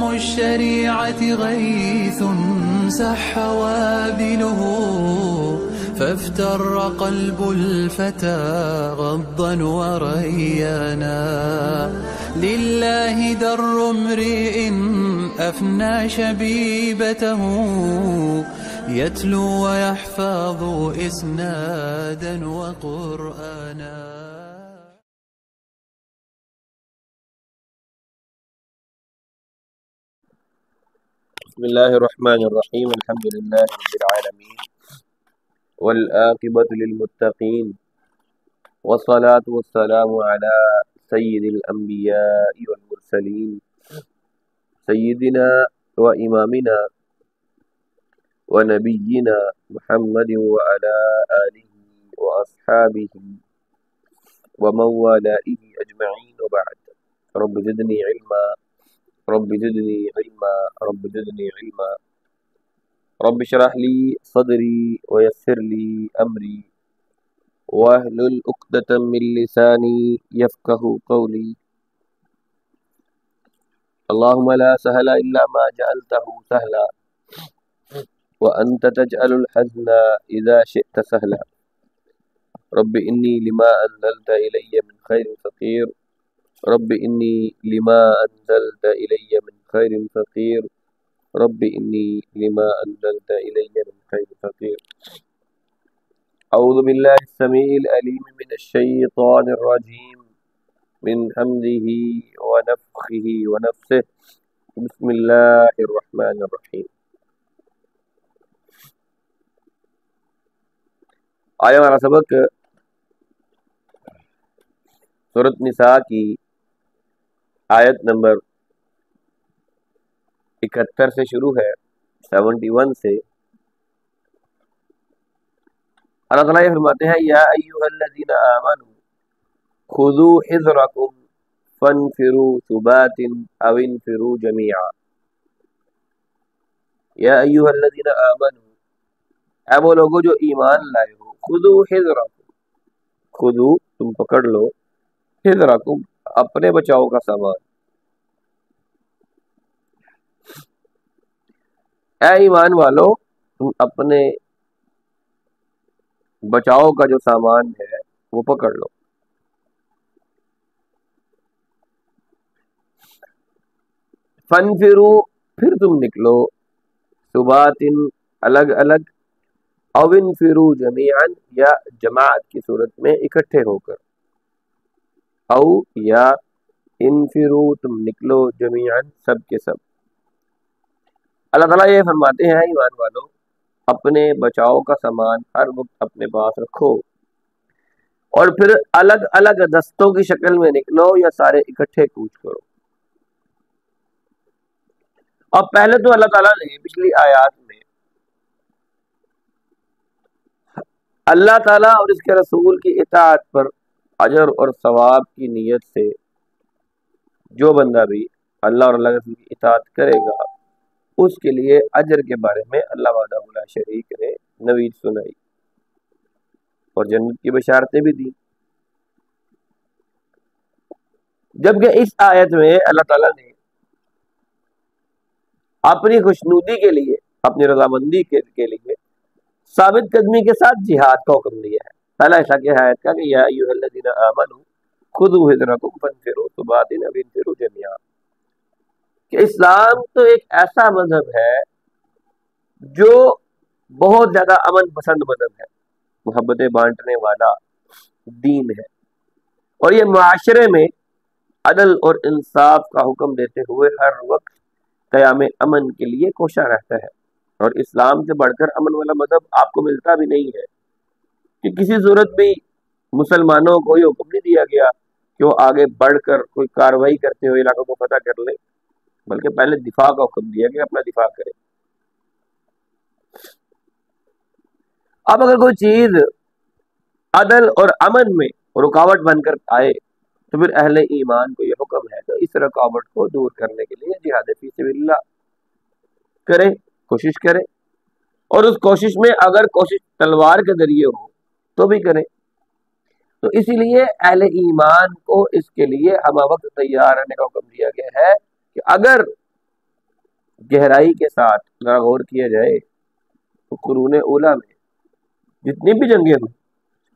الشريعة غيث سح وابله، فافتر قلب الفتى غضا وريانا. لله در امرئ أفنى شبيبته، يتلو ويحفظ إسنادا وقرآنا. بسم الله الرحمن الرحيم. الحمد لله رب العالمين، والعاقبة للمتقين، والصلاة والسلام على سيد الأنبياء والمرسلين، سيدنا وإمامنا ونبينا محمد وعلى آله وأصحابه ومن والاه أجمعين، وبعد. رب زدني علما، رب زدني علما، رب زدني علما. رب اشرح لي صدري ويسر لي أمري واحلل عقدة من لساني يفقه قولي. اللهم لا سهل إلا ما جعلته سهلا، وأنت تجعل الحزن إذا شئت سهلا. رب إني لما أنزلت إلي من خير فقير، رب إني لما أنزلت إلي من خير فقير، رب إني لما أنزلت إلي من خير فقير. أعوذ بالله السميع العليم من الشيطان الرجيم، من حمده ونفخه ونفسه. بسم الله الرحمن الرحيم. آیا ہمارا سبق سورۃ نساء کی آیت نمبر 71 سے شروع ہے، 71 سے۔ اللہ تعالیٰ یہ فرماتے ہیں، یا ایھا الذین آمنوا خذوا حذرکم فانفروا ثبات او انفروا جمیعا۔ یا ایھا الذین آمنوا، اے وہ لوگوں جو ایمان لائے ہو، خذوا حذرکم، خذوا تم پکڑ لو، حذرکم اپنے بچاؤ کا سامان۔ اے ایمان والو، تم اپنے بچاؤ کا جو سامان ہے وہ پکڑ لو۔ فانفروا پھر تم نکلو، ثبات الگ الگ، او انفروا جمیعا یا جماعت کی صورت میں اکٹھے ہو کر، او یا انفروا تم نکلو جمیعا سب کے سب۔ اللہ تعالیٰ یہ فرماتے ہیں، ایمان والو اپنے بچاؤ کا سامان ہر وقت اپنے پاس رکھو، اور پھر الگ الگ دستوں کی شکل میں نکلو یا سارے اکٹھے کوچ کرو۔ اور پہلے تو اللہ تعالیٰ نے پچھلی آیات میں اللہ تعالیٰ اور اس کے رسول کی اطاعت پر اجر اور ثواب کی نیت سے جو بندہ بھی اللہ اور اللہ کے رسول کی اطاعت کرے گا اس کے لیے اجر کے بارے میں اللہ وحدہ لا شریک نے نوید سنائی اور جنت کی بشارتیں بھی دی۔ جبکہ اس آیت میں اللہ تعالیٰ نے اپنی خوشنودی کے لیے، اپنی رضامندی کے لیے ثابت قدمی کے ساتھ جہاد کا حکم دیا ہے۔ پہلا ایسا کہ آیت کا کہ یا ایھا الذین آمنوا خذوا حذرکم فانفروا ثبات او انفروا جمیعا، کہ اسلام تو ایک ایسا مذہب ہے جو بہت زیادہ امن پسند مذہب ہے، محبتیں بانٹنے والا دین ہے، اور یہ معاشرے میں عدل اور انصاف کا حکم دیتے ہوئے ہر وقت قیام امن کے لیے کوشاں رہتا ہے۔ اور اسلام سے بڑھ کر امن والا مذہب آپ کو ملتا بھی نہیں ہے، کہ کسی صورت بھی مسلمانوں کو یہ حکم نہیں دیا گیا کہ وہ آگے بڑھ کر کوئی کارروائی کرتے ہوئے علاقوں کو فتح کر لیں، بلکہ پہلے دفاع کا حکم دیا کہ اپنا دفاع کرے۔ اب اگر کوئی چیز عدل اور امن میں رکاوٹ بن کر آئے تو پھر اہل ایمان کو یہ حکم ہے کہ اس رکاوٹ کو دور کرنے کے لیے جہاد فی سبیل اللہ کرے، کوشش کرے، اور اس کوشش میں اگر کوشش تلوار کے ذریعے ہو تو بھی کرے۔ تو اسی لیے اہل ایمان کو اس کے لیے ہمہ وقت تیار رہنے کا حکم دیا گیا ہے کہ اگر گہرائی کے ساتھ اگر غور کیا جائے تو قرون اولیٰ میں جتنی بھی جنگیں ہوئی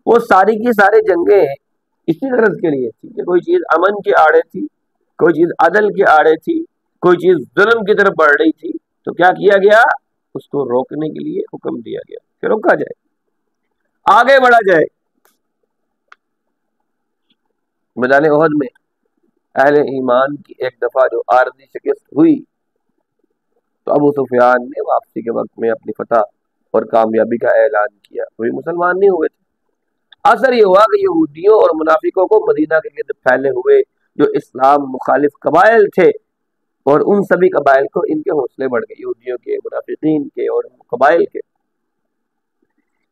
وہ ساری کی ساری جنگیں اسی غرض کے لیے تھی کہ کوئی چیز امن کے آڑے تھی، کوئی چیز عدل کے آڑے تھی، کوئی چیز ظلم کی طرف بڑھ رہی تھی، تو کیا کیا گیا؟ اس کو روکنے کے لیے حکم دیا گیا کہ روکا جائے، آگے بڑھا جائے۔ میدان احد میں اہل ایمان کی ایک دفعہ جو عارضی شکست ہوئی تو ابو سفیان نے واپسی کے وقت میں اپنی فتح اور کامیابی کا اعلان کیا، وہی مسلمان نہیں ہوئے تھے۔ اثر یہ ہوا کہ یہودیوں اور منافقوں کو مدینہ کے گرد پھیلے ہوئے جو اسلام مخالف قبائل تھے اور ان سبھی قبائل کو ان کے حوصلے بڑھ گئے، یہودیوں کے، منافقین کے اور قبائل کے،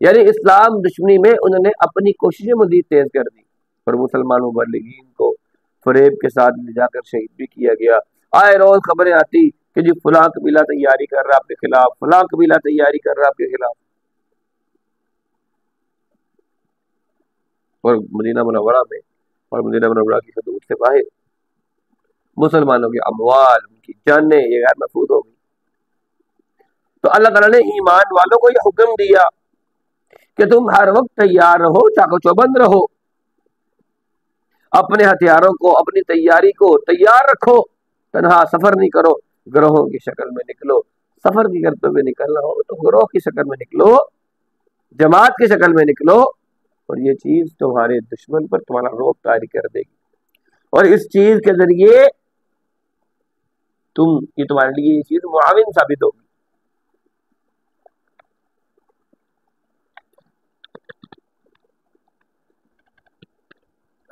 یعنی اسلام دشمنی میں انہوں نے اپنی کوششیں مزید تیز کر دی اور مسلمان مبلغین کو فریب کے ساتھ لے جا کر شہید بھی کیا گیا۔ آئے روز خبریں آتی کہ جی فلاں قبیلہ تیاری کر رہا آپ کے خلاف، فلاں قبیلہ تیاری کر رہا آپ کے خلاف، اور مدینہ منورہ میں اور مدینہ منورہ کی حدود سے باہر مسلمانوں کے اموال، ان کی جانیں یہ غیر محفوظ ہو گئی۔ تو اللہ تعالیٰ نے ایمان والوں کو یہ حکم دیا کہ تم ہر وقت تیار رہو، چاق و چوبند رہو، اپنے ہتھیاروں کو، اپنی تیاری کو تیار رکھو، تنہا سفر نہیں کرو، گروہوں کی شکل میں نکلو۔ سفر کی کرتے ہوئے نکلنا ہو تو گروہ کی شکل میں نکلو، جماعت کی شکل میں نکلو، اور یہ چیز تمہارے دشمن پر تمہارا روب طاری کر دے گی، اور اس چیز کے ذریعے یہ تمہارے لیے یہ چیز معاون ثابت ہوگی۔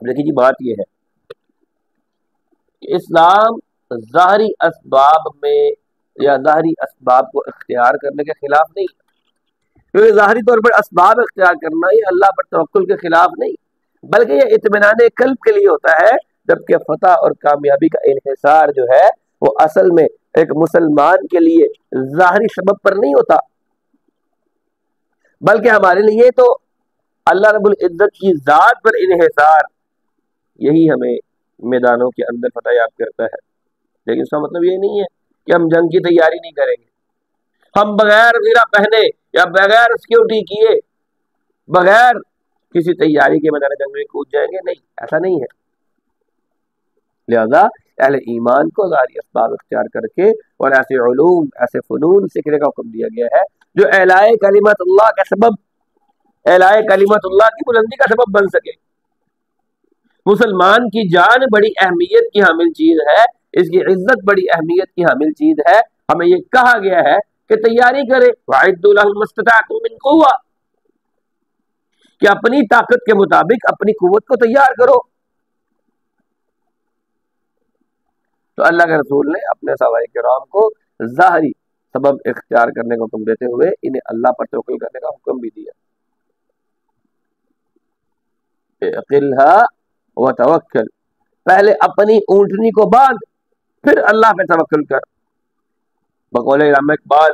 دیکھیے جی بات یہ ہے کہ اسلام ظاہری اسباب میں یا ظاہری اسباب کو اختیار کرنے کے خلاف نہیں، کیونکہ ظاہری طور پر اسباب اختیار کرنا یہ اللہ پر توکل کے خلاف نہیں، بلکہ یہ اطمینان قلب کے لیے ہوتا ہے، جبکہ فتح اور کامیابی کا انحصار جو ہے وہ اصل میں ایک مسلمان کے لیے ظاہری سبب پر نہیں ہوتا، بلکہ ہمارے لیے تو اللہ رب العزت کی ذات پر انحصار یہی ہمیں میدانوں کے اندر فتح یاب کرتا ہے۔ لیکن اس کا مطلب یہ نہیں ہے کہ ہم جنگ کی تیاری نہیں کریں گے، ہم بغیر زیرہ پہنے یا بغیر سیکیورٹی کیے، بغیر کسی تیاری کے میدان جنگ میں کود جائیں گے، نہیں، ایسا نہیں ہے۔ لہذا اہل ایمان کو ظاہری اسباب اختیار کر کے اور ایسے علوم، ایسے فنون سیکھنے کا حکم دیا گیا ہے جو اعلاء کلمت اللہ کا سبب، اعلاء کلمت اللہ کی بلندی کا سبب بن سکے۔ مسلمان کی جان بڑی اہمیت کی حامل چیز ہے، اس کی عزت بڑی اہمیت کی حامل چیز ہے، ہمیں یہ کہا گیا ہے کہ تیاری کرے، وَأَعِدُّوا لَهُمْ مَا اسْتَطَعْتُم مِّن قُوَّةٍ، کہ اپنی طاقت کے مطابق اپنی قوت کو تیار کرو۔ تو اللہ کے رسول نے اپنے صحابہ کرام کو ظاہری سبب اختیار کرنے کا حکم دیتے ہوئے انہیں اللہ پر توکل کرنے کا حکم بھی دیا۔ اعقلها وتوکل، پہلے اپنی اونٹنی کو باندھ پھر اللہ پہ توکل کر۔ بقول علامہ اقبال،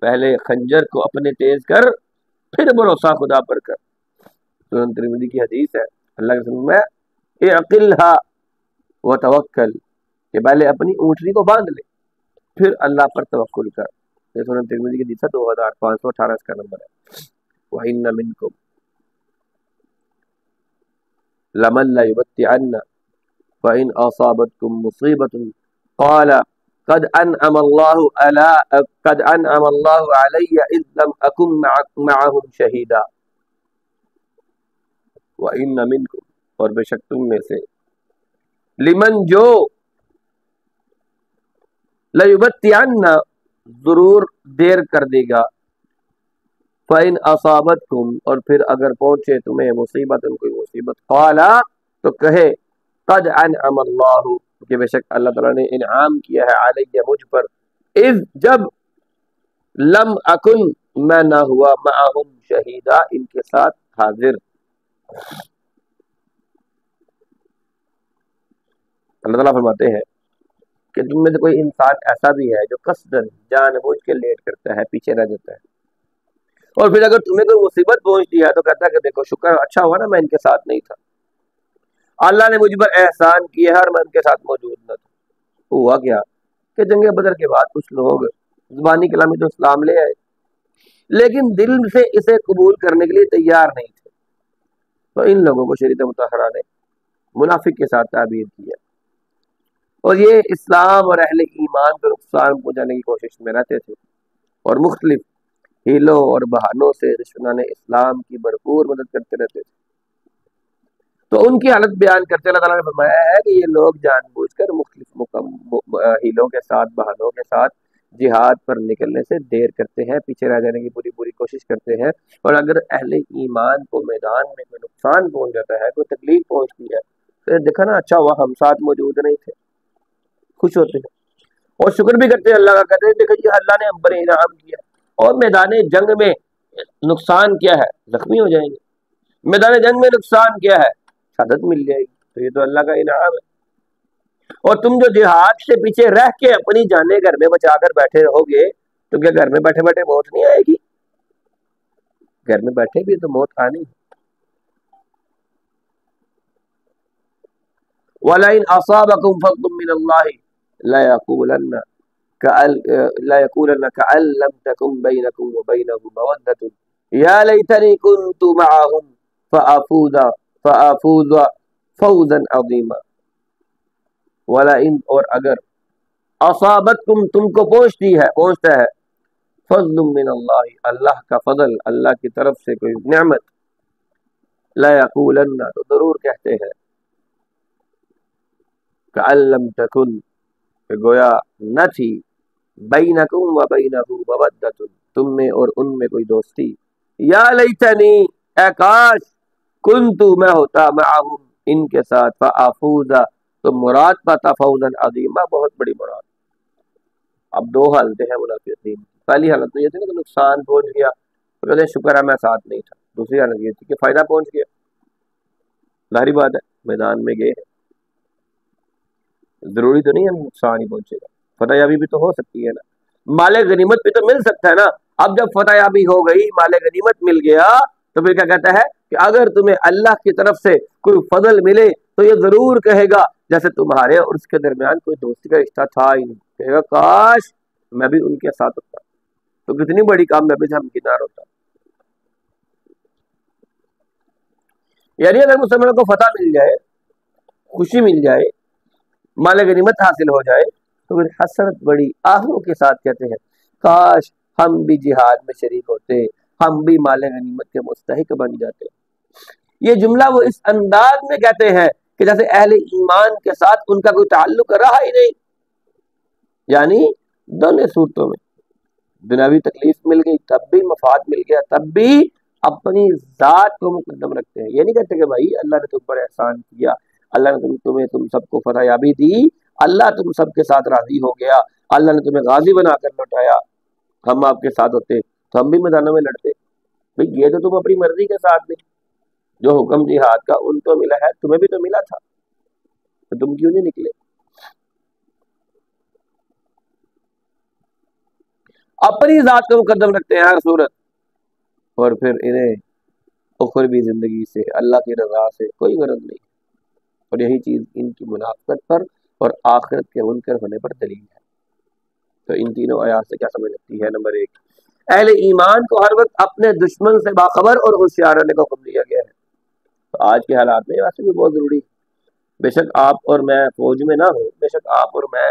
پہلے خنجر کو اپنے تیز کر پھر بھروسہ خدا پر کر۔ سنن ترمذی کی حدیث ہے، اللہ کے رسول میں اعقلها وتوکل، کہ پہلے اپنی اونٹنی کو باندھ لے پھر اللہ پر توکل کر۔ یہ سنن ترمذی کی حدیث ہے، 2518 اس کا نمبر ہے۔ وَإِنَّ مِنْكُمْ لَمَن لَّيُبَطِّئَنَّ فَإِنْ أَصَابَتْكُم مُّصِيبَةٌ قَالَ قَدْ أَنْعَمَ اللَّهُ عَلَيَّ إِذْ لَمْ أَكُن مَّعَهُمْ شَهِيدًا۔ وَإِنَّ مِنْكُمْ، اور بے شک تم میں سے، لمن جو، لَيُبَطِّئَنَّ ضرور دیر کر دے گا، فَإِنْ أَصَابَتْكُمْ اور پھر اگر پہنچے تمہیں مصیبت، کوئی مصیبت، قَالَ تو کہے قَدْ أَنْعَمَ اللَّهُ کہ بے شک اللہ تعالیٰ نے انعام کیا ہے، علیہ مجھ پر، اذ جب، لم اکن میں نہ ہوا، معہم شہیدہ ان کے ساتھ حاضر۔ اللہ تعالیٰ فرماتے ہیں کہ تم میں سے کوئی انسان ایسا بھی ہے جو قصدن جان بوجھ کے لیٹ کرتا ہے، پیچھے رہ جاتا ہے، اور پھر اگر تمہیں کوئی مصیبت پہنچتی ہے تو کہتا ہے کہ دیکھو شکر اچھا ہوا نا میں ان کے ساتھ نہیں تھا، اللہ نے مجھ پر احسان کیا ہے اور میں ان کے ساتھ موجود نہ تھا۔ ہوا کیا کہ جنگ بدر کے بعد کچھ لوگ زبانی کلامی تو اسلام لے آئے لیکن دل سے اسے قبول کرنے کے لیے تیار نہیں تھے، تو ان لوگوں کو شریعت مطہرہ نے منافق کے ساتھ تعبیر کیا، اور یہ اسلام اور اہل ایمان کو نقصان پہنچانے کی کوشش میں رہتے تھے اور مختلف ہیلوں اور بہانوں سے دشمنان اسلام کی بھرپور مدد کرتے رہتے تھے۔ تو ان کی حالت بیان کرتے اللہ تعالیٰ نے فرمایا ہے کہ یہ لوگ جان بوجھ کر مختلف ہیلوں کے ساتھ بہانوں کے ساتھ جہاد پر نکلنے سے دیر کرتے ہیں، پیچھے رہ جانے کی پوری کوشش کرتے ہیں، اور اگر اہل ایمان کو میدان میں کوئی نقصان پہنچ جاتا ہے، کوئی تکلیف پہنچتی ہے، تو دیکھا نا اچھا ہوا ہم ساتھ موجود نہیں تھے، خوش ہوتے ہیں اور شکر بھی کرتے ہیں اللہ کا، کہتے ہیں دیکھو یہ اللہ نے ہم پر انعام کیا، اور میدان جنگ میں نقصان کیا ہے؟ زخمی ہو جائیں گے، میدان جنگ میں نقصان کیا ہے؟ شہادت مل جائے گی، تو یہ تو اللہ کا انعام ہے۔ اور تم جو جہاد سے پیچھے رہ کے اپنی جانیں گھر میں بچا کر بیٹھے رہو گے تو کیا گھر میں بیٹھے بیٹھے موت نہیں آئے گی؟ گھر میں بیٹھے بھی تو موت آنی ہے۔ وَلَئِنْ أَصَابَكُمْ فَضْلٌ مِّنَ اللَّهِ لَيَقُولَنَّ كَأَن لَّمْ تَكُن بَيْنَكُمْ وَبَيْنَهُ مَوَدَّةٌ يَا لَيْتَنِي كُنتُ مَعَهُمْ فَأَفُوزَ فَوْزًا عَظِيمًا۔ وَلَئِنْ اور اگر اصابتکم تم کو پہنچتا ہے فضل من اللہ اللہ کا فضل، اللہ کی طرف سے کوئی نعمت، لَيَقُولَنَّ تو ضرور کہتے ہیں كَأَن لَّمْ تَكُن کہ گویا نہ تھی بَيْنَكُمْ وَبَيْنَهُ مَوَدَّةٌ تم میں اور ان میں کوئی دوستی، یا لیتنی اے کاش کنتو میں ہوتا معہم ان کے ساتھ فافوزا تو مراد پاتا فوزا عظیما بہت بڑی مراد۔ اب دو حالتیں ہیں منافقین، پہلی حالت تو یہ تھی کہ نقصان پہنچ گیا تو کہتے ہیں شکر ہے میں ساتھ نہیں تھا، دوسری حالت یہ تھی کہ فائدہ پہنچ گیا، ظاہری بات ہے میدان میں گئے ہیں، ضروری تو نہیں ہے نقصان ہی پہنچے گا، فتح یابی بھی تو ہو سکتی ہے نا، مال غنیمت بھی تو مل سکتا ہے نا۔ اب جب فتح یابی ہو گئی، مال غنیمت مل گیا، تو پھر کیا کہتا ہے کہ اگر تمہیں اللہ کی طرف سے کوئی فضل ملے تو یہ ضرور کہے گا جیسے تمہارے اور اس کے درمیان کوئی دوستی کا رشتہ تھا ہی نہیں، کہے گا کاش میں بھی ان کے ساتھ ہوتا، تو کتنی بڑی کامیابی سے ہمکنار ہوتا۔ یعنی اگر مسلمانوں کو فتح مل جائے، خوشی مل جائے، مال غنیمت حاصل ہو جائے تو پھر حسرت بڑی آہوں کے ساتھ کہتے ہیں کاش ہم بھی جہاد میں شریک ہوتے، ہم بھی مال غنیمت کے مستحق بن جاتے۔ یہ جملہ وہ اس انداز میں کہتے ہیں کہ جیسے اہل ایمان کے ساتھ ان کا کوئی تعلق رہا ہی نہیں، یعنی دونوں صورتوں میں دنیاوی تکلیف مل گئی تب بھی مفاد مل گیا، تب بھی اپنی ذات کو مقدم رکھتے ہیں۔ یہ نہیں کہتے کہ بھائی اللہ نے تم پر احسان کیا، اللہ نے تم سب کو فتح یابی دی، اللہ تم سب کے ساتھ راضی ہو گیا، اللہ نے تمہیں غازی بنا کر لوٹایا، ہم آپ کے ساتھ ہوتے تو ہم بھی میدانوں میں لڑتے۔ بھائی یہ تو تم اپنی مرضی کے ساتھ نہیں، جو حکم جہاد کا ان کو ملا ہے تمہیں بھی تو ملا تھا، تو تم کیوں نہیں نکلے؟ اپنی ذات کو مقدم رکھتے ہیں ہر صورت، اور پھر انہیں اخروی زندگی سے اللہ کی رضا سے کوئی غرض نہیں، اور یہی چیز ان کی منافقت پر اور آخرت کے منکر ہونے پر دلیل ہے۔ تو ان تینوں آیات سے کیا سمجھ لگتی ہے؟ نمبر ایک، اہل ایمان کو ہر وقت اپنے دشمن سے باخبر اور ہوشیار رہنے کا حکم دیا گیا ہے۔ تو آج کے حالات میں ویسے بھی بہت ضروری ہے، بے شک آپ اور میں فوج میں نہ ہوں، بے شک آپ اور میں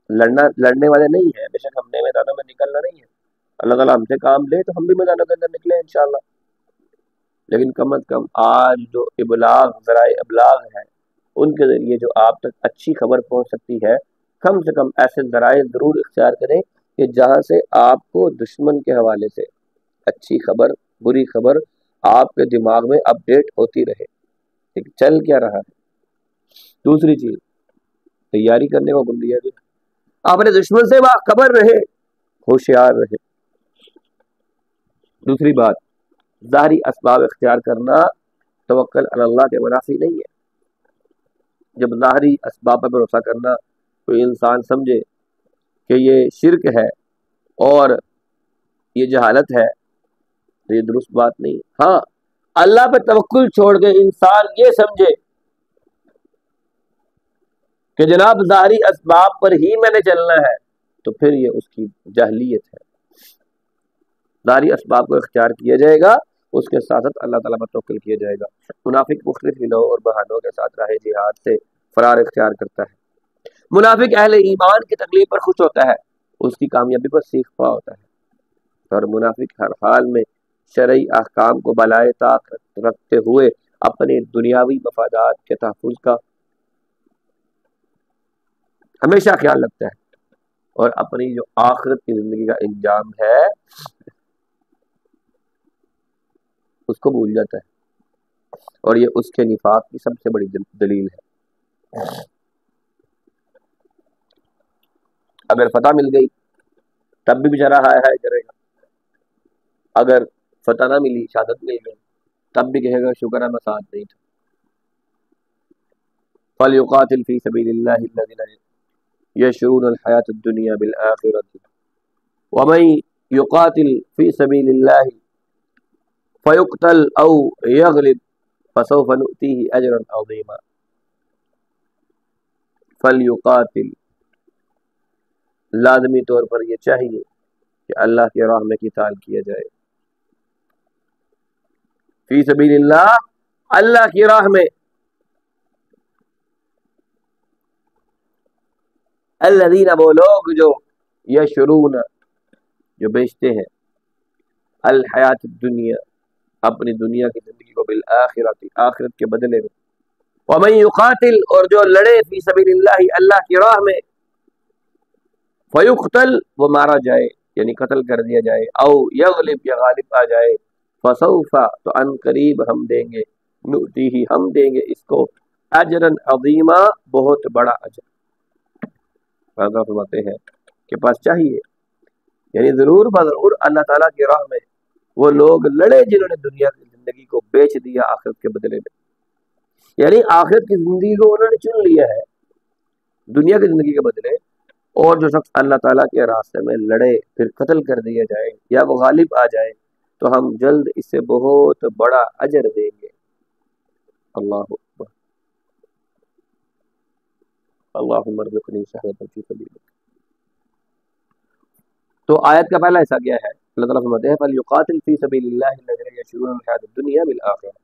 لڑنے والے نہیں ہیں، بے شک ہم نے میدانوں میں نکلنا نہیں ہے، اللہ تعالیٰ ہم سے کام لے تو ہم بھی میدانوں کے اندر نکلیں انشاءاللہ، لیکن کم از کم آج جو ذرائع ابلاغ ہیں ان کے ذریعے جو آپ تک اچھی خبر پہنچ سکتی ہے، کم سے کم ایسے ذرائع ضرور اختیار کریں کہ جہاں سے آپ کو دشمن کے حوالے سے اچھی خبر بری خبر آپ کے دماغ میں اپڈیٹ ہوتی رہے کہ چل کیا رہا ہے۔ دوسری چیز تیاری کرنے کو حکم دیا گیا، اپنے دشمن سے باخبر رہے، ہوشیار رہے۔ دوسری بات، ظاہری اسباب اختیار کرنا توکل علی اللہ کے منافی نہیں ہے۔ جب ظاہری اسباب پر بھروسہ کرنا کوئی انسان سمجھے کہ یہ شرک ہے اور یہ جہالت ہے تو یہ درست بات نہیں۔ ہاں، اللہ پہ توکل چھوڑ کے انسان یہ سمجھے کہ جناب ظاہری اسباب پر ہی میں نے چلنا ہے، تو پھر یہ اس کی جاہلیت ہے۔ ظاہری اسباب کو اختیار کیا جائے گا، اس کے ساتھ ساتھ اللہ تعالیٰ پر توکل کیا جائے گا۔ منافق مختلف ہلوں اور بہانوں کے ساتھ راہ جہاد سے فرار اختیار کرتا ہے۔ منافق اہل ایمان کی تکلیف پر خوش ہوتا ہے، اس کی کامیابی پر سیکھ پا ہوتا ہے، اور منافق ہر حال میں شرعی احکام کو بالائے طاق رکھتے ہوئے اپنے دنیاوی مفادات کے تحفظ کا ہمیشہ خیال رکھتا ہے، اور اپنی جو آخرت کی زندگی کا انجام ہے اس کو بھول جاتا ہے، اور یہ اس کے نفاق کی سب سے بڑی دلیل ہے۔ اگر فتح مل گئی تب بھی بیچارہ ہائے کرے گا، اگر فتح نہ ملی، شہادت مل گئی، تب بھی کہے گا شکر ہے میں ساتھ نہیں تھا۔ فَلْيُقَاتِلْ فِي سَبِيلِ اللَّهِ الَّذِينَ يَشْرُونَ الْحَيَاةَ الدُّنْيَا بِالْآخِرَةِ وَمَن يُقَاتِلْ فِي سَبِيلِ اللَّهِ فَيُقْتَلْ أَوْ يَغْلِبْ فَسَوْفَ نُؤْتِيهِ أَجْرًا عَظِيمًا۔ فَلْيُقَاتِلْ، لازمی طور پر یہ چاہیے کہ اللہ کی راہ میں قتال کیا جائے، فی سبیل اللہ، اللہ کی راہ میں، الذین، وہ لوگ جو یشرون، جو بیچتے ہیں، الحیات الدنیا، اپنی دنیا کی زندگی کو، بالآخرت، آخرت کے بدلے میں، ومن یقاتل، اور جو لڑے، فی سبیل اللہ، اللہ کی راہ میں، فیقتل، وہ مارا جائے یعنی قتل کر دیا جائے، او یغلب، یا غالب آ جائے، فسوف، تو ان قریب ہم دیں گے، نؤتیہ، ہم دیں گے اس کو، اجرا عظیما، بہت بڑا اجر۔ فضا فرماتے ہیں کہ پاس چاہیے، یعنی ضرور بضرور اللہ تعالیٰ کی راہ میں وہ لوگ لڑے جنہوں نے دنیا کی زندگی کو بیچ دیا آخرت کے بدلے میں، یعنی آخرت کی زندگی کو انہوں نے چن لیا ہے دنیا کی زندگی کے بدلے، اور جو شخص اللہ تعالیٰ کے راستے میں لڑے پھر قتل کر دیا جائے یا وہ غالب آ جائے تو ہم جلد اس سے بہت بڑا اجر دیں گے۔ اللہ اکبر، اللہم ارزقنی شہادۃ فی سبیلک۔ تو آیت کا پہلا حصہ کیا ہے؟ اللہ تعالیٰ فرماتے ہیں فَلْيُقَاتِلْ فِي سَبِيلِ اللَّهِ الَّذِينَ يَشْرُونَ الْحَيَاةَ الدُّنْيَا بِالْآخِرَةِ۔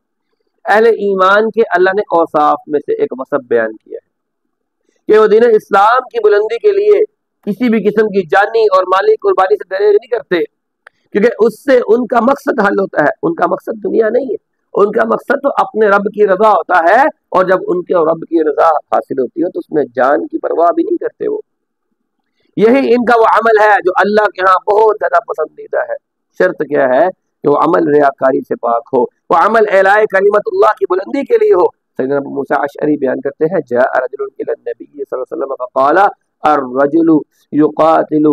اہل ایمان کے اللہ نے اوصاف میں سے ایک وصف بیان کیا ہے کہ وہ دین اسلام کی بلندی کے لیے کسی بھی قسم کی جانی اور مالی قربانی سے دریغ نہیں کرتے، کیونکہ اس سے ان کا مقصد حل ہوتا ہے۔ ان کا مقصد دنیا نہیں ہے، ان کا مقصد تو اپنے رب کی رضا ہوتا ہے، اور جب ان کے رب کی رضا حاصل ہوتی ہے تو اس میں جان کی پرواہ بھی نہیں کرتے وہ۔ یہی ان کا وہ عمل ہے جو اللہ کے ہاں بہت زیادہ پسندیدہ ہے۔ شرط کیا ہے کہ وہ عمل ریاکاری سے پاک ہو، وہ عمل اعلاء کلمت اللہ کی بلندی کے لیے ہو۔ سیدنا ابو موسیٰ اشعری بیان کرتے ہیں جاء رجل الى النبی صلی اللہ علیہ وسلم فقال الرجل يقاتل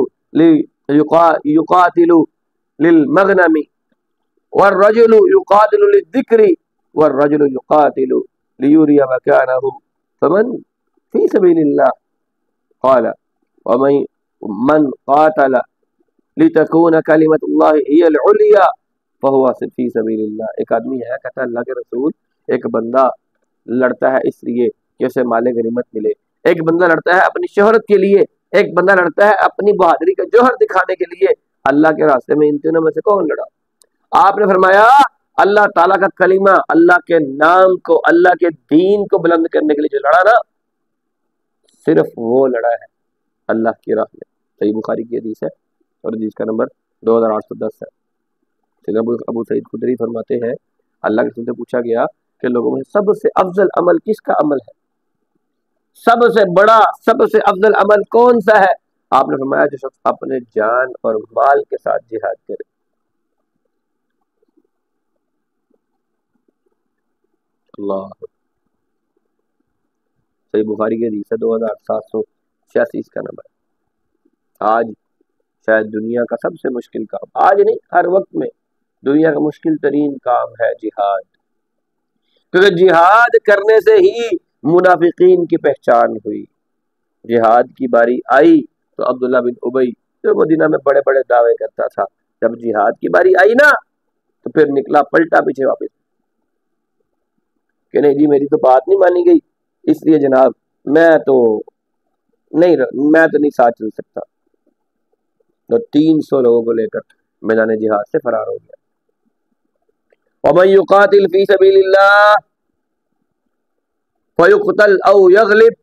للمغنم والرجل يقاتل للذکر والرجل يقاتل ليري مكانه فمن في سبيل الله قال ومن قاتل لتكون کلمت اللہ ہی العلیٰ فهو فی سبیل اللہ۔ ایک آدمی ہے کہتا ہے اللہ کے رسول، ایک بندہ لڑتا ہے اس لیے کہ اسے مال غنیمت ملے، ایک بندہ لڑتا ہے اپنی شہرت کے لیے، ایک بندہ لڑتا ہے اپنی بہادری کا جوہر دکھانے کے لیے، اللہ کے راستے میں ان تینوں میں سے کون لڑا؟ آپ نے فرمایا اللہ تعالیٰ کا کلمہ، اللہ کے نام کو، اللہ کے دین کو بلند کرنے کے لیے جو لڑا نا، صرف وہ لڑا ہے اللہ کی راہ میں۔ صحیح بخاری کی حدیث ہے اور حدیث کا نمبر 2810 ہے۔ سیدنا ابو سعید خدری فرماتے ہیں اللہ کے رسول سے پوچھا گیا کہ لوگوں میں سب سے افضل عمل کس کا عمل ہے، سب سے بڑا، سب سے افضل عمل کون سا ہے؟ آپ نے فرمایا جو شخص اپنے جان اور مال کے ساتھ جہاد کرے۔ اللہ، صحیح بخاری کی حدیث ہے 2786 اس کا نمبر۔ آج شاید دنیا کا سب سے مشکل کام، آج نہیں ہر وقت میں دنیا کا مشکل ترین کام ہے جہاد، کیونکہ جہاد کرنے سے ہی منافقین کی پہچان ہوئی۔ جہاد کی باری آئی تو عبداللہ بن ابی جو مدینہ میں بڑے بڑے دعوے کرتا تھا، جب جہاد کی باری آئی نا تو پھر نکلا پلٹا پیچھے واپس کہ نہیں جی میری تو بات نہیں مانی گئی، اس لیے جناب میں تو نہیں میں تو نہیں ساتھ چل سکتا، تو 300 لوگوں کو لے کر میدان جہاد سے فرار ہو گیا۔ وَمَن يُقَاتِلْ فِي سَبِيلِ اللَّهِ فَيُقْتَلْ أَوْ يَغْلِبْ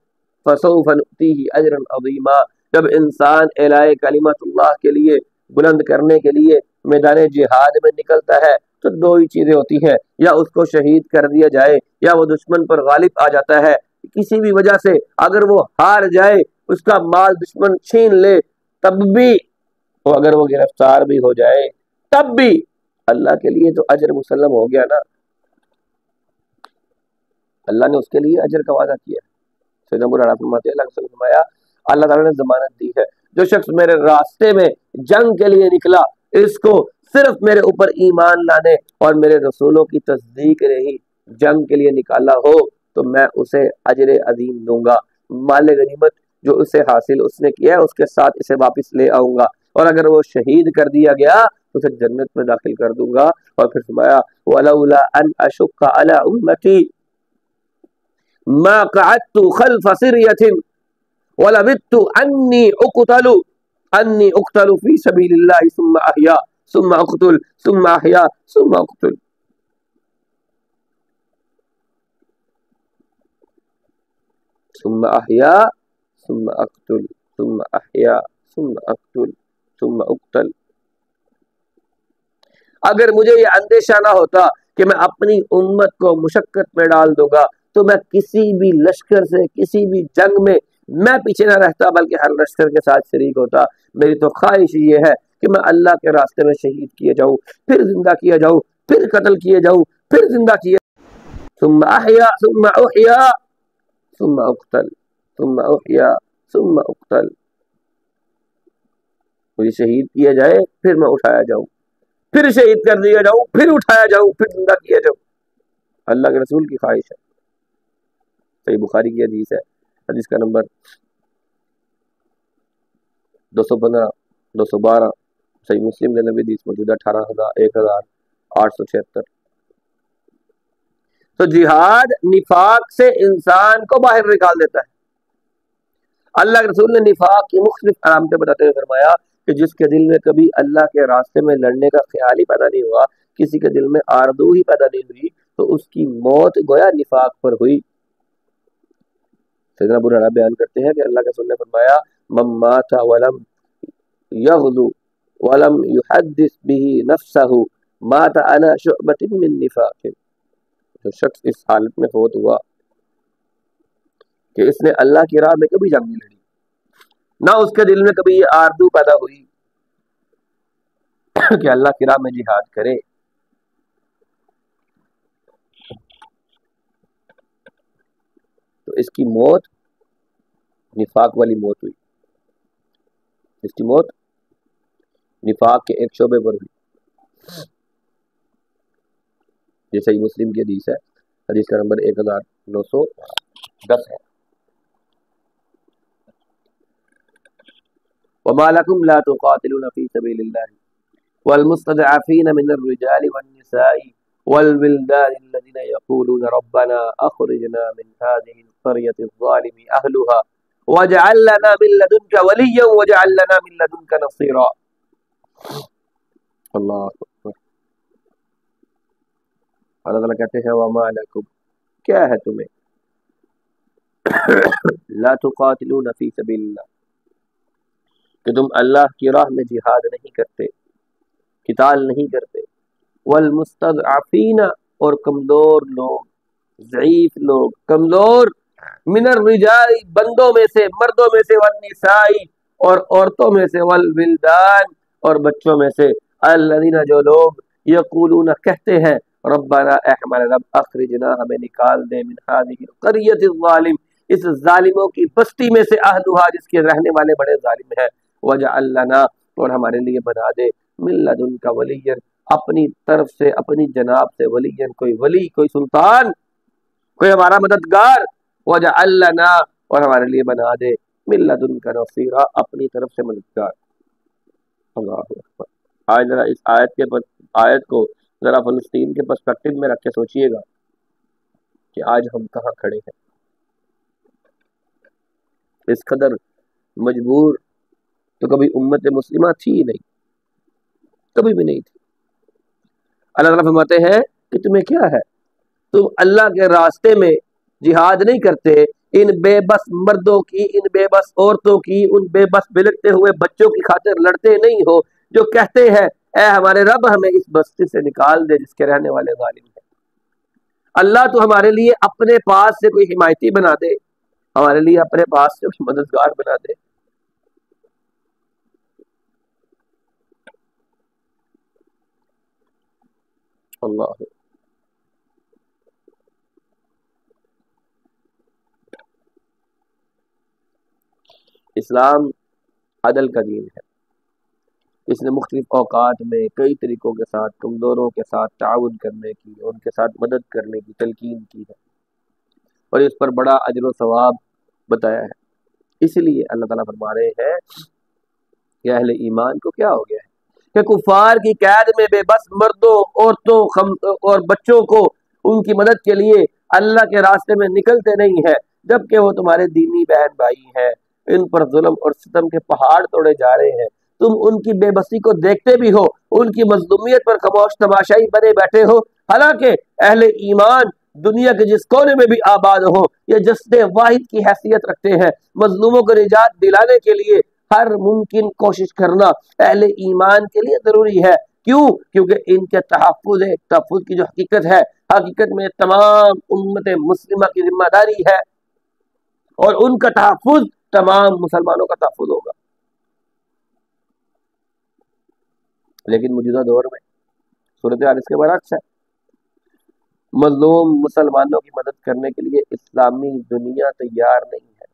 فَسَوْفَ نُؤْتِيهِ أَجْرًا عَظِيمًا۔ جب انسان اعلاء کلمت اللہ کے لیے بلند کرنے کے لیے میدان جہاد میں نکلتا ہے تو دو ہی چیزیں ہوتی ہیں، یا اس کو شہید کر دیا جائے یا وہ دشمن پر غالب آ جاتا ہے۔ کسی بھی وجہ سے اگر وہ ہار جائے، اس کا مال دشمن چھین لے، تب بھی وہ اگر وہ گرفتار بھی ہو جائے تب بھی اللہ کے لیے تو اجر مسلم ہو گیا نا، اللہ نے اس کے لیے اجر کا وعدہ کیا۔ سیدنا ابو ہریرہ فرماتے ہیں اللہ نے فرمایا اللہ تعالیٰ نے ضمانت دی ہے، جو شخص میرے راستے میں جنگ کے لیے نکلا، اس کو صرف میرے اوپر ایمان لانے اور میرے رسولوں کی تصدیق نے ہی جنگ کے لیے نکالا ہو تو میں اسے اجر عظیم دوں گا، مال غنیمت جو اسے حاصل اس نے کیا ہے اس کے ساتھ اسے واپس لے آؤں گا، اور اگر وہ شہید کر دیا گیا تو اسے جنت میں داخل کر دوں گا۔ اور پھر فرمایا وَلَوْلَا أَنْ أَشُقَّ عَلَىٰ أُمَّتِي مَا قَعَدْتُ خَلْفَ سِرْيَةٍ وَلَوِدتُّ أَنِّي أُقْتَلُ فِي سَبِيلِ اللَّهِ ثُمَّ أَحْيَا ثُمَّ أُقْتُلْ ثُمَّ أَحْيَا ثُمَّ أُقْتُلْ ثُمَّ أَحْيَا ثُمَّ أُقْتُلْ ثُمَّ أَحْيَا ثُمَّ أُقْتُلْ ثُمَّ أُقْتَلْ۔ اگر مجھے یہ اندیشہ نہ ہوتا کہ میں اپنی امت کو مشقت میں ڈال دوں گا تو میں کسی بھی لشکر سے کسی بھی جنگ میں میں پیچھے نہ رہتا بلکہ ہر لشکر کے ساتھ شریک ہوتا۔ میری تو خواہش یہ ہے کہ میں اللہ کے راستے میں شہید کیے جاؤں، پھر زندہ کیا جاؤں، پھر قتل کیے جاؤں، پھر زندہ کیے ثم احیا ثم احیا ثم اقتل ثم احیا ثم اقتل، مجھے شہید کیا جائے پھر میں اٹھایا جاؤں، پھر شہید کر دیا جاؤں، پھر اٹھایا جاؤں، پھر زندہ کیا جاؤں۔ اللہ کے رسول کی خواہش ہے۔ صحیح بخاری کی حدیث ہے، حدیث کا نمبر 215 212، صحیح مسلم کے نبی حدیث موجود ہے 1876۔ تو جہاد نفاق سے انسان کو باہر نکال دیتا ہے۔ اللہ کے رسول نے نفاق کی مختلف علامتیں بتاتے ہوئے فرمایا کہ جس کے دل میں کبھی اللہ کے راستے میں لڑنے کا خیال ہی پیدا نہیں ہوا، کسی کے دل میں آرزو ہی پیدا نہیں ہوئی، تو اس کی موت گویا نفاق پر ہوئی۔ سیدنا ابو ہریرہ بیان کرتے ہیں کہ اللہ کے رسول نے فرمایا من مات ولم یغزو ولم یحدث به نفسه مات على شعبۃ من نفاق، جو شخص اس حالت میں فوت ہوا کہ اس نے اللہ کی راہ میں کبھی جنگ نہیں لڑی، نہ اس کے دل میں کبھی یہ آرزو پیدا ہوئی کہ اللہ کی راہ میں جہاد کرے، تو اس کی موت نفاق والی موت ہوئی، اس کی موت نفاق کے ایک شعبے پر ہوئی۔ یہ صحیح مسلم کی حدیث ہے، حدیث کا نمبر 1910 ہے۔ وَمَا لَكُمْ لَا تُقَاتِلُونَ فِي سَبِيلِ اللَّهِ وَالْمُسْتَضْعَفِينَ مِنَ الرِّجَالِ وَالنِّسَاءِ وَالْوِلْدَانِ الَّذِينَ يَقُولُونَ رَبَّنَا أَخْرِجْنَا مِنْ هَذِهِ الْقَرْيَةِ الظَّالِمِ أَهْلُهَا وَاجْعَل لَّنَا مِن لَّدُنكَ وَلِيًّا وَاجْعَل لَّنَا مِن لَّدُنكَ نَصِيرًا۔ اللہ اکبر۔ اللہ تعالیٰ کہتے ہیں وَمَا لَكُمْ، کیا ہے تمہیں، لا تقاتلون فی سبیل اللہ، کہ تم اللہ کی راہ میں جہاد نہیں کرتے، قتال نہیں کرتے، والمستضعفین، اور کمزور لوگ، ضعیف لوگ، کمزور، من الرجال، بندوں میں سے، مردوں میں سے، والنساء، اور عورتوں میں سے، والولدان، اور بچوں میں سے، الذین، جو لوگ، یقولون، کہتے ہیں، ربنا، اے ہمارے رب، اخرجنا، ہمیں نکال دے، من هذه القریۃ الظالم، اس ظالموں کی بستی میں سے، اہلها، جس کے رہنے والے بڑے ظالم ہیں، وجعل لنا، اور ہمارے لیے بنا دے، من لدنک ولیا، اپنی طرف سے، اپنی جناب سے، ولی، کوئی ولی، کوئی سلطان، کوئی ہمارا مددگار، وجعل لنا، اور ہمارے لیے بنا دے، من لدنک نصیرا، اپنی طرف سے مددگار۔ اللہ اکبر۔ آج ذرا اس آیت کو ذرا فلسطین کے پرسپیکٹو میں رکھ کے سوچئے گا کہ آج ہم کہاں کھڑے ہیں۔ اس قدر مجبور تو کبھی امت مسلمہ تھی ہی نہیں، کبھی بھی نہیں تھی۔ اللہ تعالیٰ فرماتے ہیں کہ تمہیں کیا ہے، تم اللہ کے راستے میں جہاد نہیں کرتے، ان بے بس مردوں کی، ان بے بس عورتوں کی، ان بے بس بلکتے ہوئے بچوں کی خاطر لڑتے نہیں ہو جو کہتے ہیں اے ہمارے رب ہمیں اس بستی سے نکال دے جس کے رہنے والے ظالم ہیں۔ اللہ تو ہمارے لیے اپنے پاس سے کوئی حمایتی بنا دے، ہمارے لیے اپنے پاس سے کوئی مددگار بنا دے۔ اللہ اسلام عدل کا دین ہے، اس نے مختلف اوقات میں کئی طریقوں کے ساتھ کمزوروں کے ساتھ تعاون کرنے کی، ان کے ساتھ مدد کرنے کی تلقین کی ہے، اور اس پر بڑا اجر و ثواب بتایا ہے۔ اس لیے اللہ تعالیٰ فرما رہے ہیں کہ اہل ایمان کو کیا ہو گیا ہے کہ کفار کی قید میں بے بس مردوں، عورتوں اور بچوں کو ان کی مدد کے لیے اللہ کے راستے میں نکلتے نہیں ہیں، جبکہ وہ تمہارے دینی بہن بھائی ہیں، ان پر ظلم اور ستم کے پہاڑ توڑے جا رہے ہیں، تم ان کی بے بسی کو دیکھتے بھی ہو، ان کی مظلومیت پر خاموش تماشائی بنے بیٹھے ہو، حالانکہ اہل ایمان دنیا کے جس کونے میں بھی آباد ہو یہ جسد واحد کی حیثیت رکھتے ہیں۔ مظلوموں کو نجات دلانے کے لیے ہر ممکن کوشش کرنا اہل ایمان کے لیے ضروری ہے۔ کیوں؟ کیونکہ ان کے تحفظ کی جو حقیقت میں تمام امت مسلمہ کی ذمہ داری ہے، اور ان کا تحفظ تمام مسلمانوں کا تحفظ ہوگا۔ لیکن موجودہ دور میں صورتحال اس کے برعکس ہے، مظلوم مسلمانوں کی مدد کرنے کے لیے اسلامی دنیا تیار نہیں ہے،